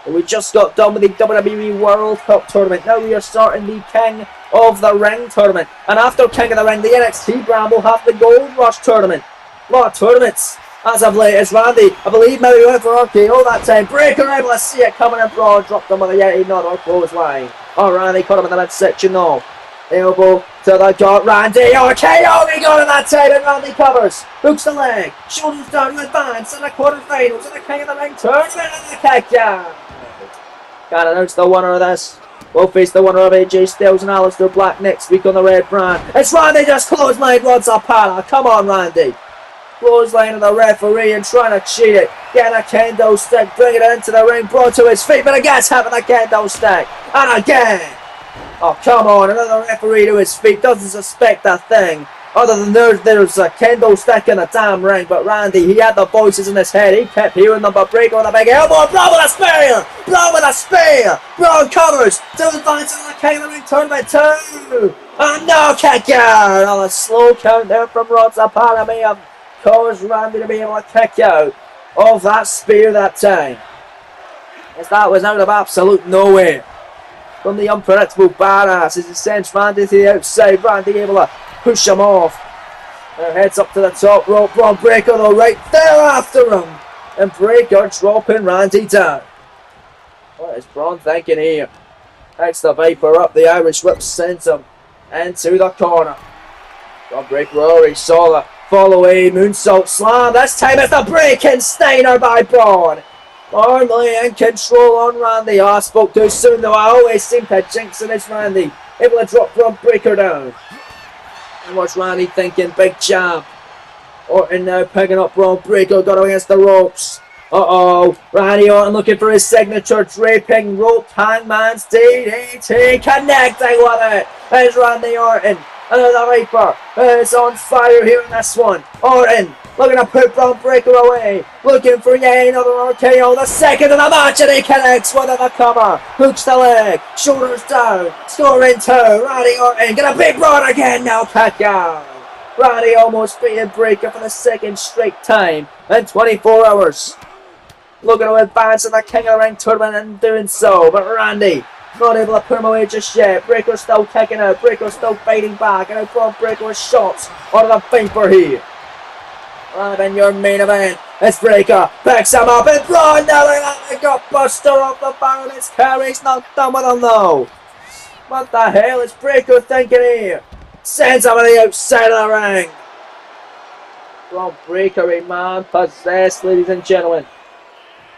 And we just got done with the WWE World Cup tournament. Now we are starting the King of the Ring tournament. And after King of the Ring, the NXT brand will have the Gold Rush tournament. A lot of tournaments as of late. As Randy, I believe, maybe went for RKO that time. Breakker able to see it coming in. Braun dropped him with a Yeti nod or clothesline. Randy caught him in the midsection though. Elbow to the gut. Randy RKO. He got it that time, and Randy covers. Hooks the leg. Shoulders down to advance in the quarterfinals of the King of the Ring tournament, and the kick down. Can't announce the winner of this. We'll face the winner of AJ Styles and Aleister Black next week on the red brand. It's Randy just clothesline Rod Zapata. Come on, Randy. Clothesline of the referee and trying to cheat it. Getting a kendo stick, bringing it into the ring, brought to his feet, but again having a kendo stick. And again. Oh, come on, another referee to his feet. Doesn't suspect a thing. Other than there's a kendo stick in the damn ring. But Randy, he had the voices in his head. He kept hearing them, but Breakker with a big elbow. Braun with a spear. Braun with a spear. Braun covers. To advance in the King of the Ring tournament too. And no kick out. On a slow count there from Rod Zapata may have caused Randy to be able to kick out of that spear that time. As that was out of absolute nowhere. From the unpredictable badass as he sends Randy to the outside. Randy able to push him off. Now heads up to the top rope. Braun Breakker though right there after him. And Breakker dropping Randy down. What is Braun thinking here? Takes the Viper up. The Irish whip sends him into the corner. Braun Breakker already saw the fall away moonsault slam. This time it's the breaking Steiner by Braun. Firmly in control on Randy. I spoke too soon though. I always seem to jinx it. It's Randy able to drop Braun Breakker down. And what's Randy thinking? Big jab. Orton now picking up Braun Breakker. Got against the ropes. Randy Orton looking for his signature draping rope hangman's DDT. Connecting with it. There's Randy Orton. Another Viper is on fire here in this one. Orton looking to put Braun Breakker away. Looking for yet another RKO. The second of the match, and he connects with the cover. Hooks the leg. Shoulders down. Scoring 2. Randy Orton gonna beat Braun again now. Kick out. Randy almost beating Breakker for the second straight time in 24 hours. Looking to advance in the King of the Ring tournament and doing so. But Randy not able to put him away just yet. Breakker still kicking out. Breakker still fighting back. And now Braun Breakker with shots on the Viper here. And in your main event, It's Breaker, picks him up, and Braun nearly got Buster off the bar, and it's Carey's not done with him though. What the hell is Breaker thinking here? Sends him to the outside of the ring. Braun Breaker, a man possessed, ladies and gentlemen.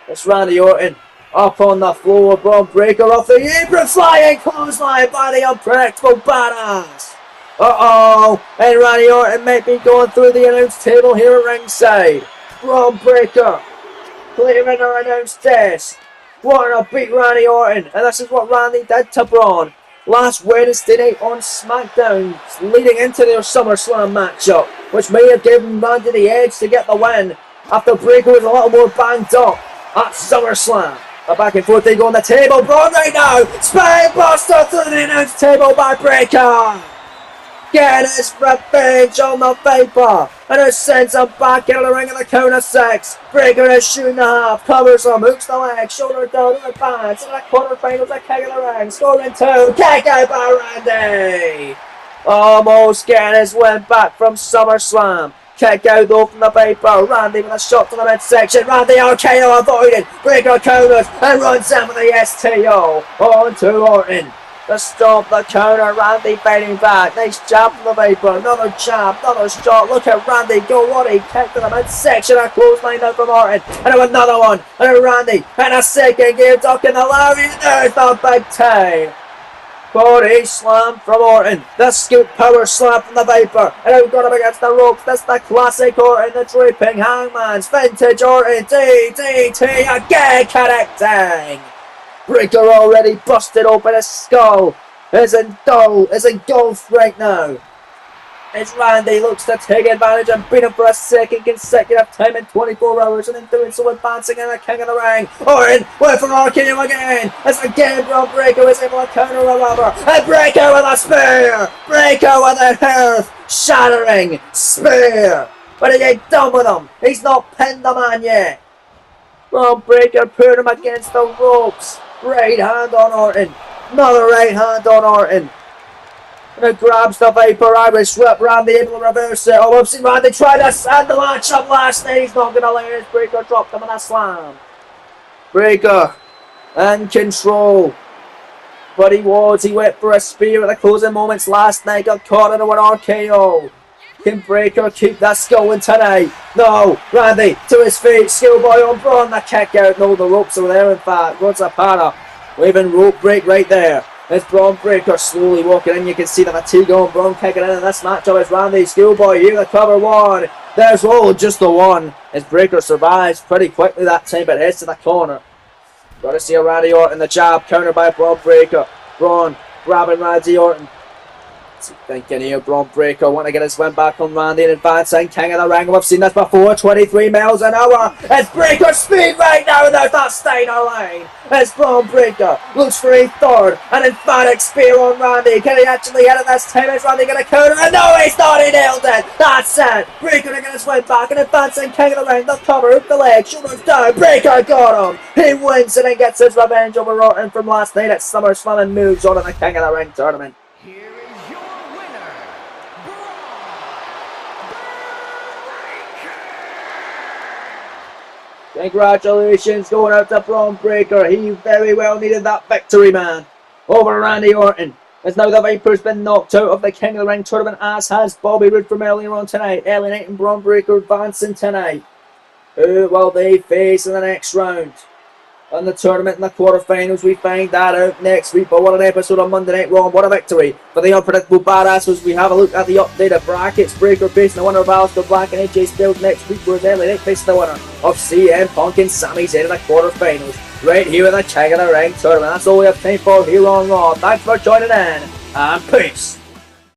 It's Randy Orton up on the floor. Braun Breaker off the apron, flying clothesline by the unpredictable badass. Uh-oh, and Randy Orton might be going through the announce table here at ringside. Braun Breaker clearing our announce desk, wanting to beat Randy Orton, and this is what Randy did to Braun last Wednesday night on SmackDown, leading into their SummerSlam matchup, which may have given Randy the edge to get the win after Breaker was a little more banged up at SummerSlam. A back and forth they go on the table. Braun right now, Spine Buster through the announce table by Breaker. Getting his revenge on the Viper, and it sends him back into the ring in the count of 6. Breaker is shooting the half, covers him, hooks the leg, shoulder down, advance, and the quarterfinals, a kick in the ring, scoring 2, kick out by Randy. Almost getting his win back from SummerSlam. Kick out though from the Viper. Randy with a shot to the midsection. Randy RKO avoided. Breaker counters and runs in with the STO on to Orton. The stomp, the counter, Randy fighting back. Nice jab from the Viper. Another jab, another shot. Look at Randy go. What he kicked to the midsection. A clothesline out from Orton. And another one. And Randy. And a second gear duck in the Larry. There's the big time. Body slam from Orton. The scoop power slam from the Viper. And out got him against the ropes. That's the classic Orton. The drooping hangman's vintage Orton. DDT again connecting. Breaker already busted open his skull. Is engulfed right now. As Randy looks to take advantage and beat him for a second consecutive time in 24 hours, and in doing so advancing in the king of the ring. Orton went for RKO again. As again Braun Breaker was able to counter a rubber. And Breaker with a spear. Breaker with a earth shattering spear. But he ain't done with him. He's not pinned the man yet. Braun Breaker put him against the ropes. Right hand on Orton. Another right hand on Orton. And it grabs the Viper Irish whip. Randy able to reverse it. Oh, we've seen Randy try to sand the match up last night. He's not going to let his Breaker drop him in a slam. Breaker in control. But he went for a spear at the closing moments last night. Got caught in an RKO. Can Breaker keep that going tonight? No, Randy to his feet. Schoolboy on Braun. The kick out. No, the ropes are there in fact. What's a para? Waving rope break right there. It's Braun Breaker slowly walking in. You can see the fatigue on Braun kicking in this matchup. It's Randy. Schoolboy here the cover one. There's just the one. As Breaker survives pretty quickly that time, but heads to the corner. Got to see a Randy Orton. The jab countered by Braun Breaker. Braun grabbing Randy Orton. Thinking here, Braun Breaker want to get his win back on Randy and advancing king of the ring. We've seen this before, 23 miles an hour. It's Breaker speed right now, and there's that Steiner line. It's Braun Breaker, looks for a third, an emphatic spear on Randy. Can he actually hit it this time? Is Randy going to counter? And no, he's not, he nailed it. That's it. Breaker to get his win back and advancing king of the ring. The cover, hook the leg, shoulders down. Breaker got him. He wins and then gets his revenge over Orton from last night at SummerSlam and moves on in the king of the ring tournament. Congratulations going out to Braun Breaker. He very well needed that victory, man. Over Randy Orton. As now the Viper's been knocked out of the King of the Ring tournament, as has Bobby Roode from earlier on tonight. LA Knight and Braun Breaker advancing tonight. Who will they face in the next round? On the tournament in the quarterfinals, we find that out next week. But what an episode on Monday Night Raw. What a victory for the unpredictable badasses. We have a look at the updated brackets. Breaker facing the winner of Aleister Black and AJ Styles next week, whereas LA Knight facing the winner of CM Punk and Sami Zayn in the quarterfinals. Right here in the King of the Ring tournament. That's all we have time for here on Raw. Thanks for joining in, and peace.